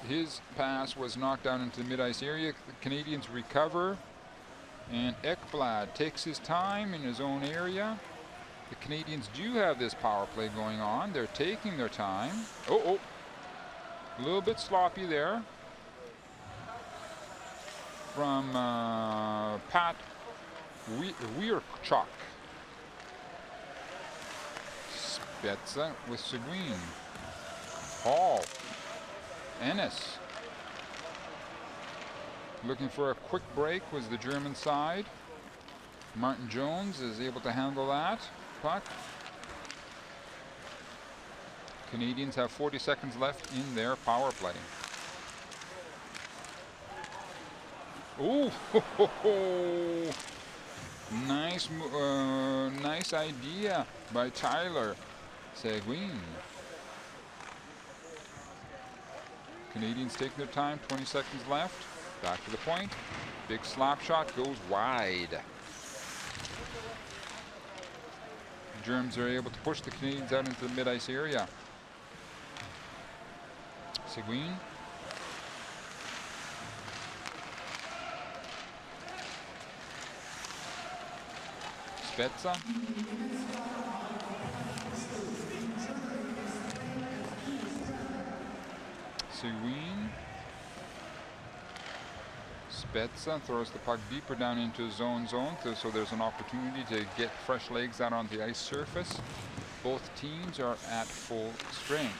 S1: his pass was knocked down into the mid-ice area. The Canadians recover, and Ekblad takes his time in his own area. The Canadians do have this power play going on. They're taking their time. Oh. A little bit sloppy there from Pat Wierchuk. Spezza with Seguin. Hall. Ennis. Looking for a quick break was the German side. Martin Jones is able to handle that puck. Canadians have 40 seconds left in their power play. Ooh, nice idea by Tyler Seguin. Canadians taking their time, 20 seconds left. Back to the point. Big slap shot goes wide. The Germans are able to push the Canadians out into the mid-ice area. Seguin. Spezza. Seguin. Spezza throws the puck deeper down into zone, so there's an opportunity to get fresh legs out on the ice surface. Both teams are at full strength.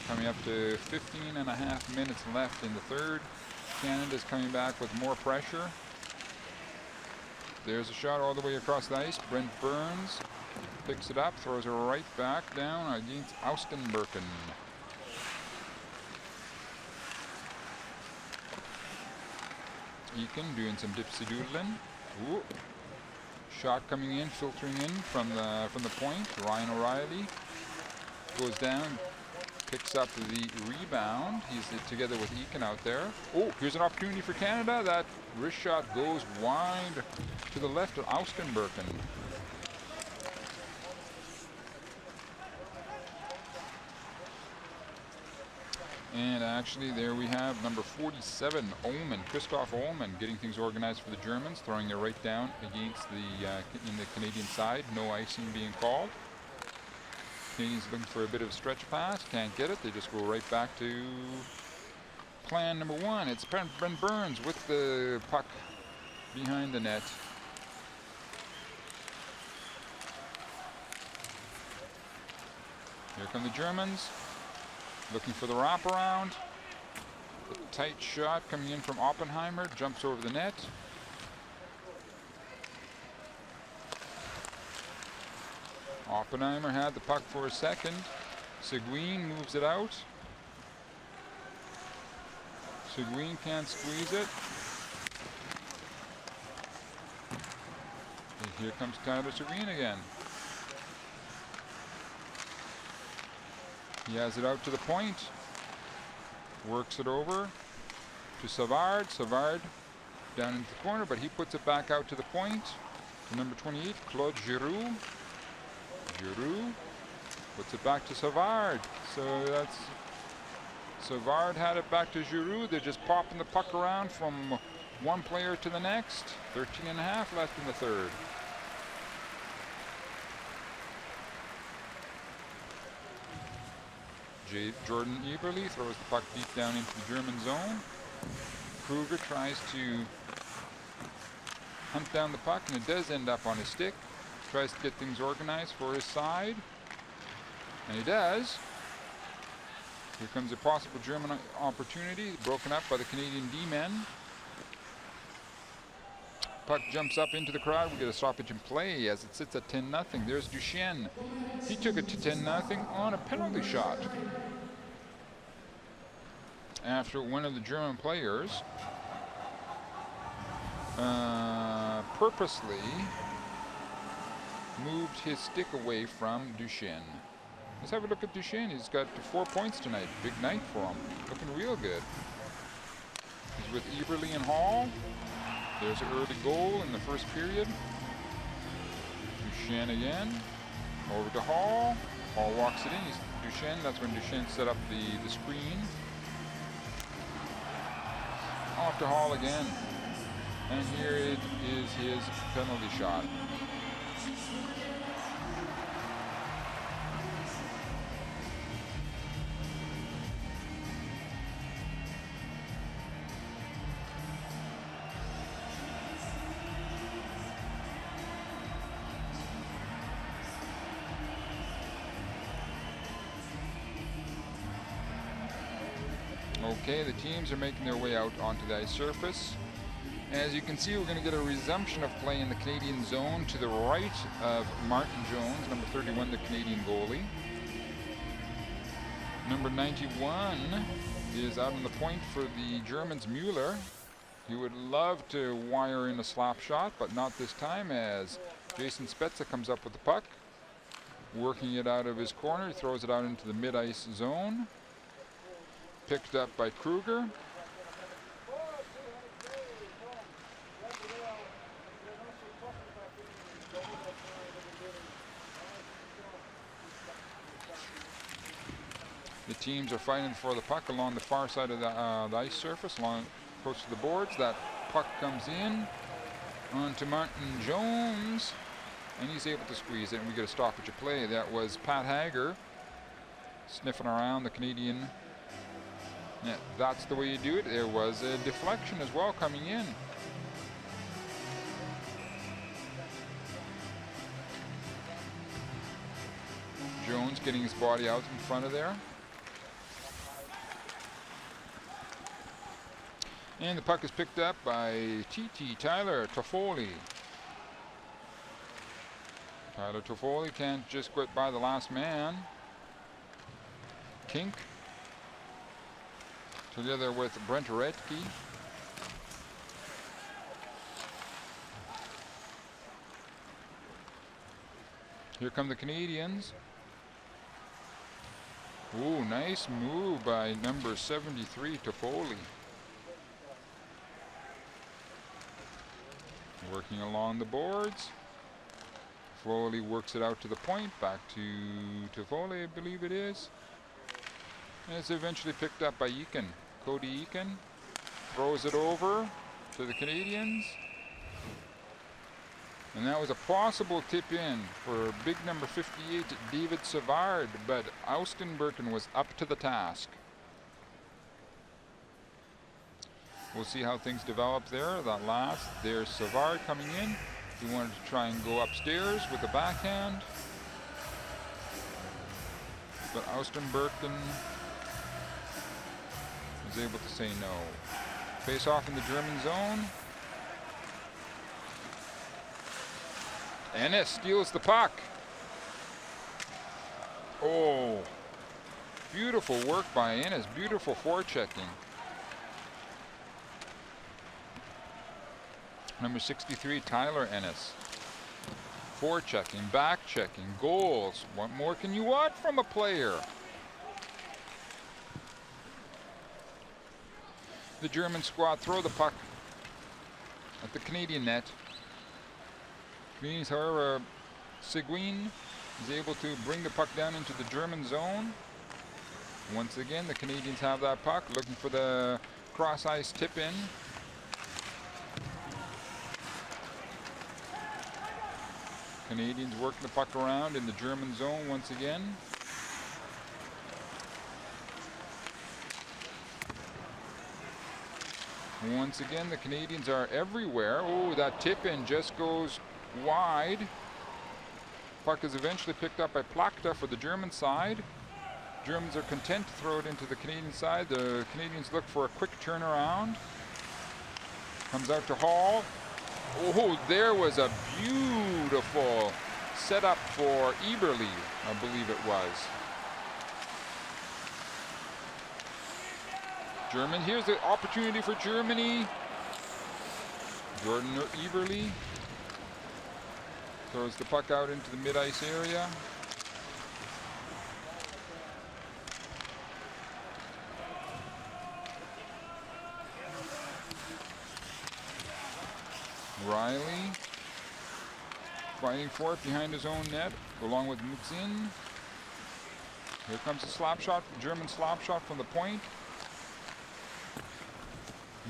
S1: Coming up to 15.5 minutes left in the third. Canada's coming back with more pressure. There's a shot all the way across the ice. Brent Burns picks it up, throws it right back down against Austenberken. Eakin doing some dipsy doodling. Ooh. Shot coming in, filtering in from the point. Ryan O'Reilly goes down, picks up the rebound. He's together with Eakin out there. Oh, here's an opportunity for Canada. That wrist shot goes wide to the left of Austenberken. And actually, there we have number 47, Ullman, Christoph Ullman, getting things organized for the Germans, throwing it right down against in the Canadian side. No icing being called. Canadians looking for a bit of a stretch pass, can't get it. They just go right back to plan number one. It's Brent Burns with the puck behind the net. Here come the Germans. Looking for the wraparound. A tight shot coming in from Oppenheimer. Jumps over the net. Oppenheimer had the puck for a second. Seguin moves it out. Seguin can't squeeze it. And here comes Tyler Seguin again. He has it out to the point. Works it over to Savard. Savard down into the corner, but he puts it back out to the point. Number 28, Claude Giroux. Giroux puts it back to Savard. So that's Savard had it back to Giroux. They're just popping the puck around from one player to the next. 13.5 left in the third. Jordan Eberle throws the puck deep down into the German zone. Kruger tries to hunt down the puck, and it does end up on his stick. Tries to get things organized for his side, and he does. Here comes a possible German opportunity, broken up by the Canadian D-men. Puck jumps up into the crowd. We get a stoppage in play as it sits at 10-0. There's Duchesne. He took it to 10-0 on a penalty shot. After one of the German players purposely moved his stick away from Duchesne. Let's have a look at Duchesne. He's got 4 points tonight. Big night for him. Looking real good. He's with Eberle and Hall. There's an early goal in the first period. Duchesne again. Over to Hall. Hall walks it in. He's Duchesne. That's when Duchesne set up the screen. Off to Hall again. And here it is his penalty shot. Okay, the teams are making their way out onto the ice surface. As you can see, we're going to get a resumption of play in the Canadian zone to the right of Martin Jones, number 31, the Canadian goalie. Number 91 is out on the point for the Germans, Mueller. He would love to wire in a slap shot, but not this time, as Jason Spezza comes up with the puck. Working it out of his corner, he throws it out into the mid-ice zone. picked up by Kruger. The teams are fighting for the puck along the far side of the ice surface, along close to the boards. That puck comes in onto Martin Jones, and he's able to squeeze it, and we get a stoppage of play. That was Pat Hager sniffing around the Canadian net. That's the way you do it. There was a deflection as well coming in. Jones getting his body out in front of there. And the puck is picked up by Tyler Toffoli. Tyler Toffoli can't just get by the last man. Kink together with Brent Redke. Here come the Canadians. Ooh, nice move by number 73, Toffoli. Working along the boards. Toffoli works it out to the point, back to Toffoli, I believe it is. And it's eventually picked up by Eakin. Cody Eakin throws it over to the Canadians. And that was a possible tip in for big number 58, David Savard, but Austin Birkin was up to the task. We'll see how things develop there. That last, there's Savard coming in. He wanted to try and go upstairs with the backhand. But Austin Birkin was able to say no. Face off in the German zone. Ennis steals the puck. Oh, beautiful work by Ennis. Beautiful forechecking. Number 63, Tyler Ennis. Forechecking, back checking, goals. What more can you want from a player? The German squad throw the puck at the Canadian net. Canadians, however, Seguin is able to bring the puck down into the German zone. Once again, the Canadians have that puck, looking for the cross-ice tip-in. Canadians working the puck around in the German zone once again. Once again, the Canadians are everywhere. Oh, that tip-in just goes wide. Puck is eventually picked up by Plachta for the German side. Germans are content to throw it into the Canadian side. The Canadians look for a quick turnaround. Comes out to Hall. Oh, there was a beautiful setup for Eberle, I believe it was. German, here's the opportunity for Germany. Jordan Eberle throws the puck out into the mid-ice area. Riley fighting for it behind his own net, along with Mutzin. Here comes a slap shot, German slap shot from the point.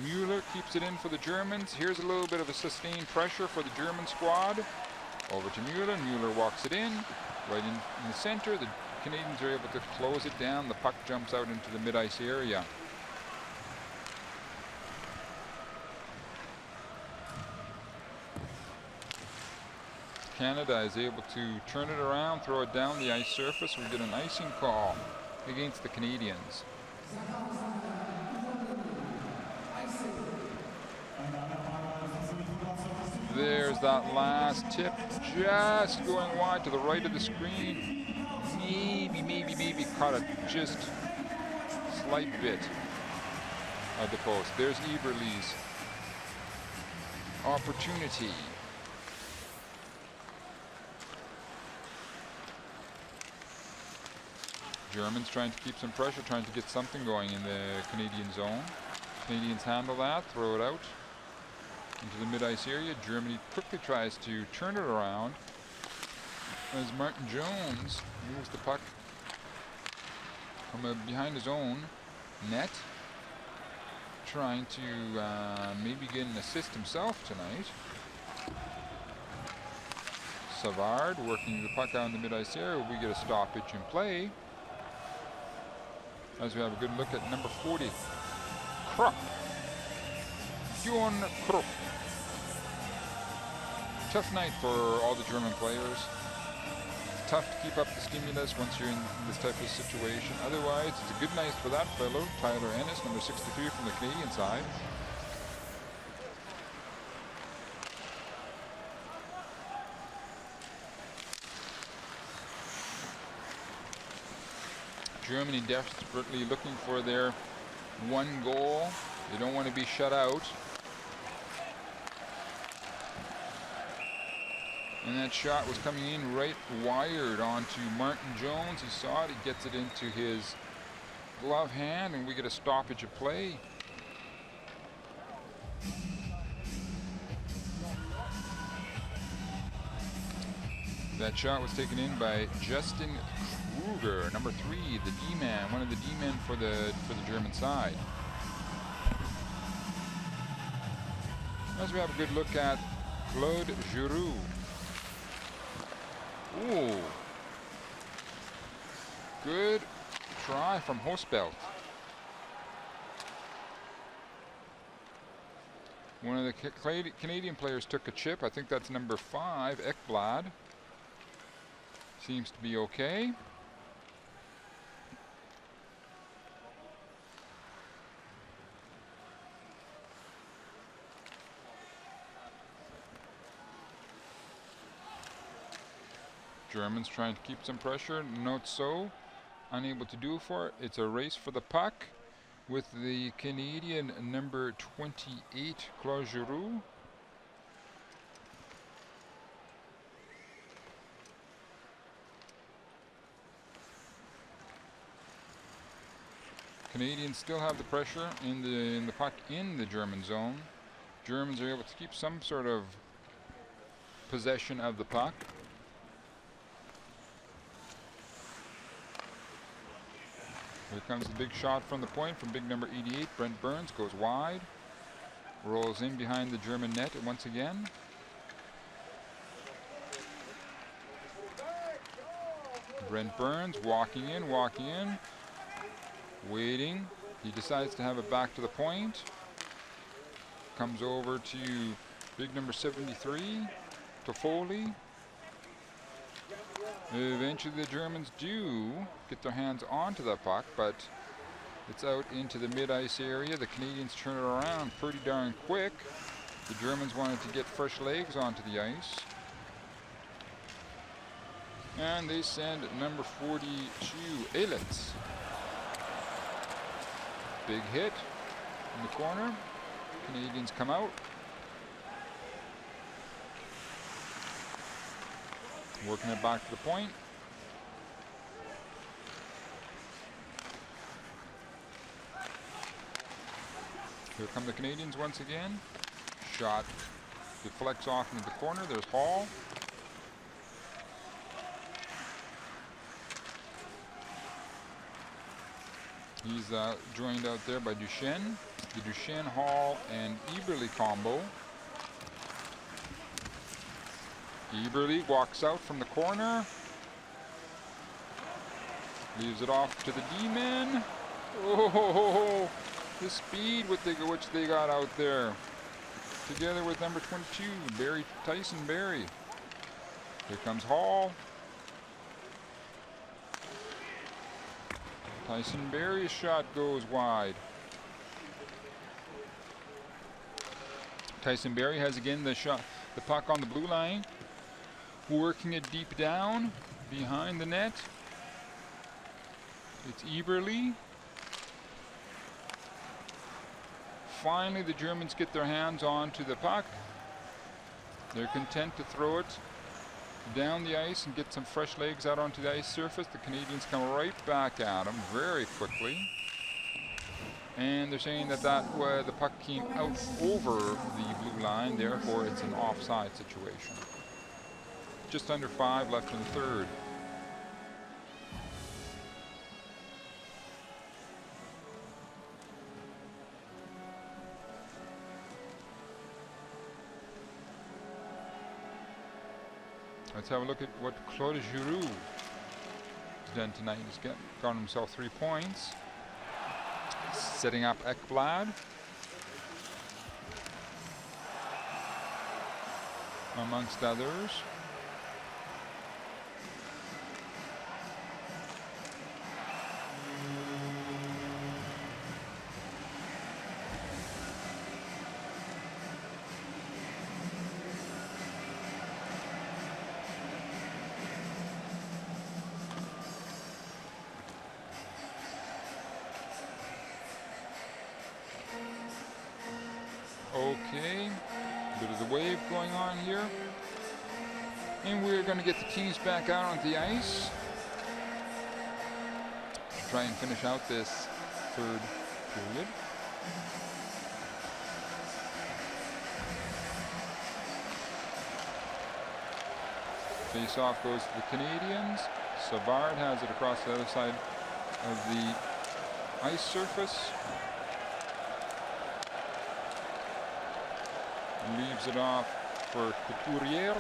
S1: Mueller keeps it in for the Germans. Here's a little bit of a sustained pressure for the German squad. Over to Mueller. Mueller walks it in, right in the center. The Canadians are able to close it down. The puck jumps out into the mid-ice area. Canada is able to turn it around, throw it down the ice surface. We get an icing call against the Canadians. There's that last tip, just going wide to the right of the screen. Maybe caught it just slight bit of the post. There's Eberle's opportunity. Germans trying to keep some pressure, trying to get something going in the Canadian zone. Canadians handle that, throw it out into the mid-ice area. Germany quickly tries to turn it around as Martin Jones moves the puck from behind his own net, trying to maybe get an assist himself tonight. Savard working the puck out in the mid-ice area. We get a stoppage in play as we have a good look at number 40, Krupp. Johan Krupp. Tough night for all the German players. It's tough to keep up the stimulus once you're in this type of situation. Otherwise, it's a good night for that fellow, Tyler Ennis, number 63 from the Canadian side. Germany desperately looking for their one goal. They don't want to be shut out. And that shot was coming in right wired onto Martin Jones. He saw it, he gets it into his glove hand, and we get a stoppage of play. That shot was taken in by Justin Kruger, number 3, the D-man, one of the D-men for the German side. As we have a good look at Claude Giroux. Ooh. Good try from Hosbelt. One of the Canadian players took a chip. I think that's number 5, Ekblad. Seems to be okay. Germans trying to keep some pressure, not so. Unable to do for it. It's a race for the puck with the Canadian number 28, Claude Giroux. Canadians still have the pressure in the puck in the German zone. Germans are able to keep some sort of possession of the puck. Here comes the big shot from the point from big number 88. Brent Burns goes wide. Rolls in behind the German net once again. Brent Burns walking in, waiting. He decides to have it back to the point. Comes over to big number 73, Toffoli. Eventually the Germans do get their hands onto that puck, but it's out into the mid-ice area. The Canadians turn it around pretty darn quick. The Germans wanted to get fresh legs onto the ice. And they send number 42, Ehlitz. Big hit in the corner. Canadians come out. Working it back to the point. Here come the Canadians once again. Shot deflects off into the corner. There's Hall. He's joined out there by Duchesne. The Duchesne, Hall, and Eberle combo. Eberle walks out from the corner. Leaves it off to the D-men. Oh, the speed which they got out there. Together with number 22, Tyson Barrie. Here comes Hall. Tyson Barrie's shot goes wide. Tyson Barrie has again the puck on the blue line. Working it deep down behind the net. It's Eberle. Finally, the Germans get their hands onto the puck. They're content to throw it down the ice and get some fresh legs out onto the ice surface. The Canadians come right back at him very quickly. And they're saying that the puck came out over the blue line, therefore it's an offside situation. Just under 5 left in the third. Let's have a look at what Claude Giroux has done tonight. He's got himself 3 points. Setting up Ekblad. Amongst others. Okay, bit of the wave going on here. And we're going to get the teams back out on the ice to try and finish out this third period. Face-off goes to the Canadians. Savard has it across the other side of the ice surface. Leaves it off for Couturier.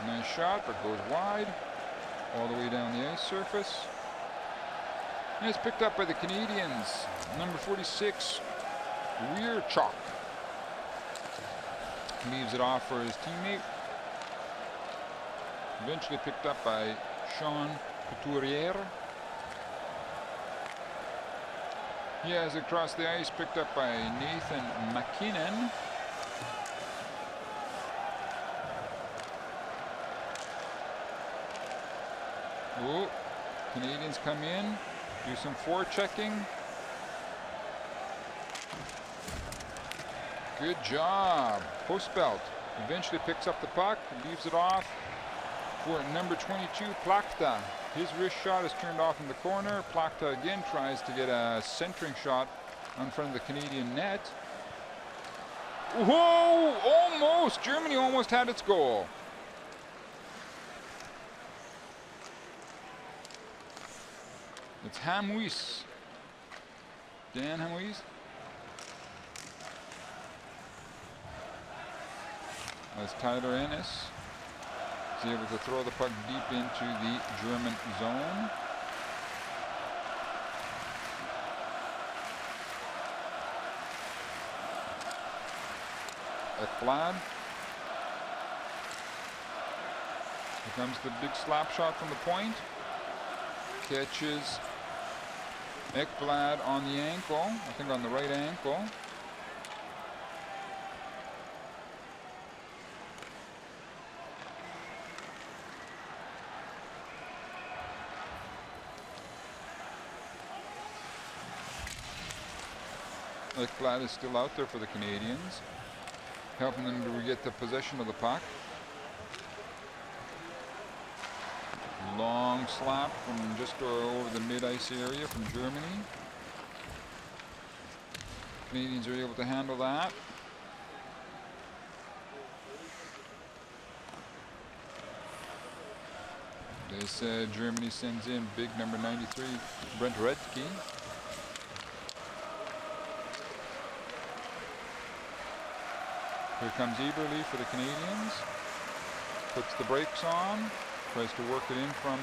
S1: Nice shot, but goes wide. All the way down the ice surface. And it's picked up by the Canadians. Number 46, Weirchuk. Leaves it off for his teammate. Eventually picked up by Sean Couturier. He has it across the ice, picked up by Nathan McKinnon. Oh, Canadians come in, do some forechecking. Good job. Postbelt eventually picks up the puck, leaves it off for number 22, Plachta. His wrist shot is turned off in the corner. Plachta again tries to get a centering shot in front of the Canadian net. Whoa! Almost! Germany almost had its goal. It's Hamhuis. Dan Hamhuis. As Tyler Ennis is able to throw the puck deep into the German zone. Ekblad. Here comes the big slap shot from the point. Catches Ekblad on the ankle, I think on the right ankle. Ekblad is still out there for the Canadians, helping them to get the possession of the puck. Long slap from just over the mid-ice area from Germany. Canadians are able to handle that. This Germany sends in big number 93, Brent Redke. Here comes Eberle for the Canadians. Puts the brakes on. Tries to work it in from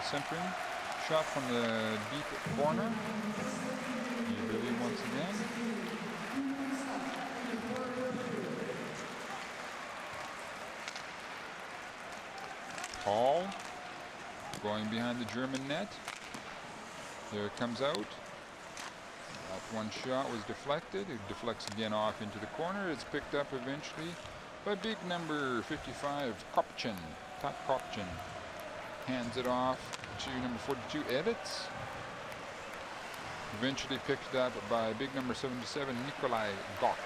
S1: centering. Shot from the deep corner. Eberle once again. Hall going behind the German net. There it comes out. That one shot was deflected. It deflects again off into the corner. It's picked up eventually by big number 55, Kopchin. Pat Kopchin hands it off to number 42, Edits. Eventually picked up by big number 77, Nikolai Gok.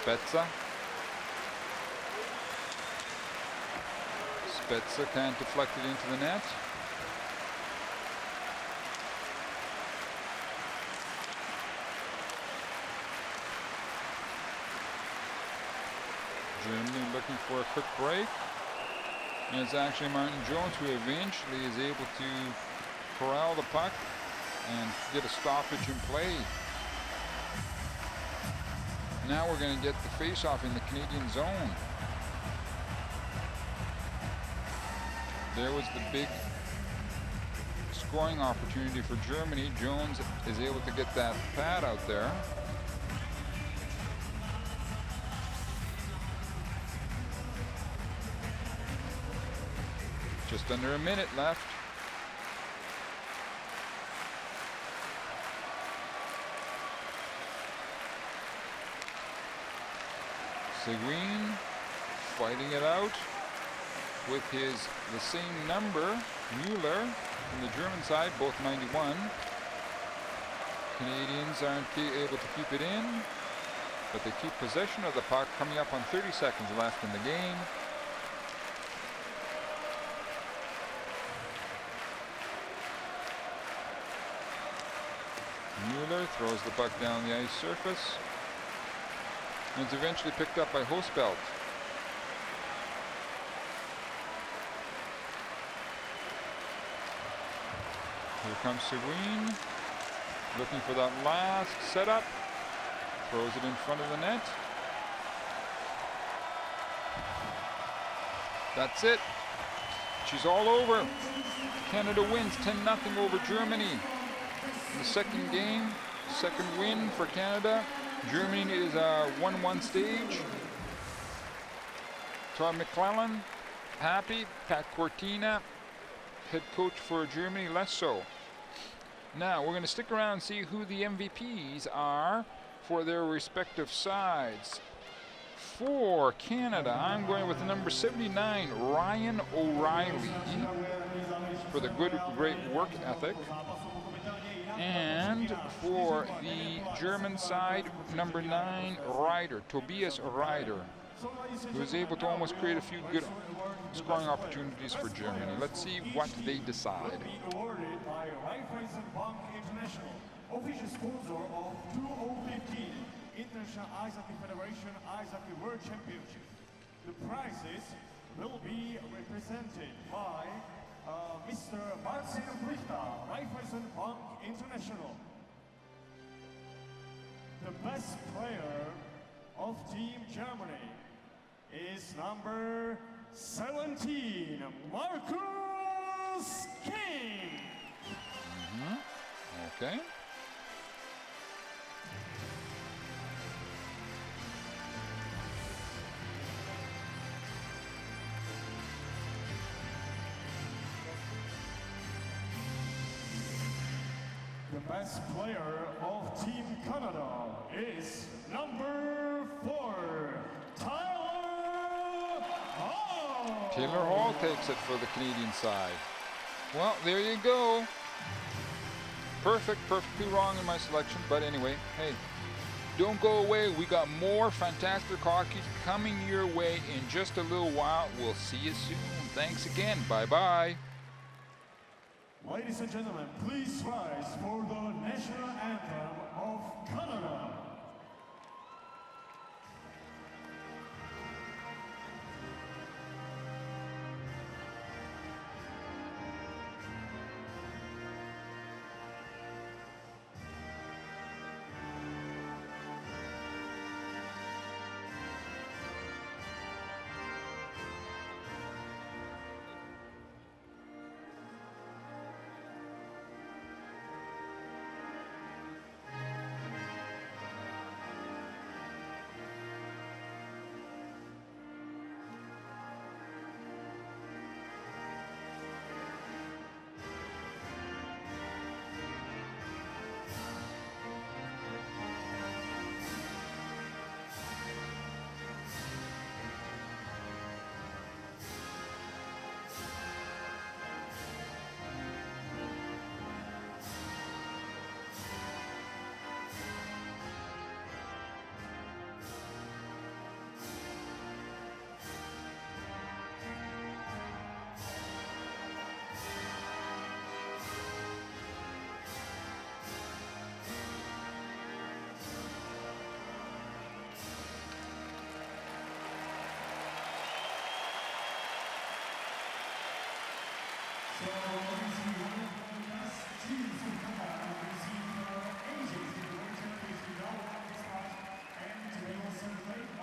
S1: Spezza. Spezza can't deflect it into the net. Germany looking for a quick break. And it's actually Martin Jones who eventually is able to corral the puck and get a stoppage in play. Now we're going to get the face-off in the Canadian zone. There was the big scoring opportunity for Germany. Jones is able to get that pad out there. Just under a minute left. Seguin fighting it out with the same number, Mueller, from the German side, both 91. Canadians aren't able to keep it in, but they keep possession of the puck, coming up on 30 seconds left in the game. Mueller throws the puck down the ice surface. And it's eventually picked up by Hosbelt. Here comes Seguin, looking for that last setup. Throws it in front of the net. That's it. She's all over. Canada wins 10-0 over Germany. In the second game, second win for Canada. Germany is a 1-1 stage. Todd McClellan, happy. Pat Cortina, head coach for Germany, less so. Now, we're going to stick around and see who the MVPs are for their respective sides. For Canada, I'm going with the number 79, Ryan O'Reilly, for the great work ethic. And for the German side, number 9, Ryder, Tobias Ryder, who was able to almost create a few good scoring opportunities for Germany. Let's see what they decide.
S2: Awarded by Raiffeisen Bank International, official sponsor of 2015 International Ice Hockey Federation Ice Hockey World Championship. The prizes will be represented by Mr. Marcin Brichta, Raiffeisen Bank International. The best player of Team Germany is number 17, Marcus King.
S1: Okay.
S2: The best player of Team Canada is number 4, Taylor Hall.
S1: Taylor Hall takes it for the Canadian side. Well, there you go. Perfectly wrong in my selection, but anyway, hey, don't go away. We got more fantastic hockey coming your way in just a little while. We'll see you soon. Thanks again. Bye-bye.
S2: Ladies and gentlemen, please rise for the national anthem of Canada. So obviously one of the best teams to come out and receive Asians in the World Championship. We know this part, and today was celebrated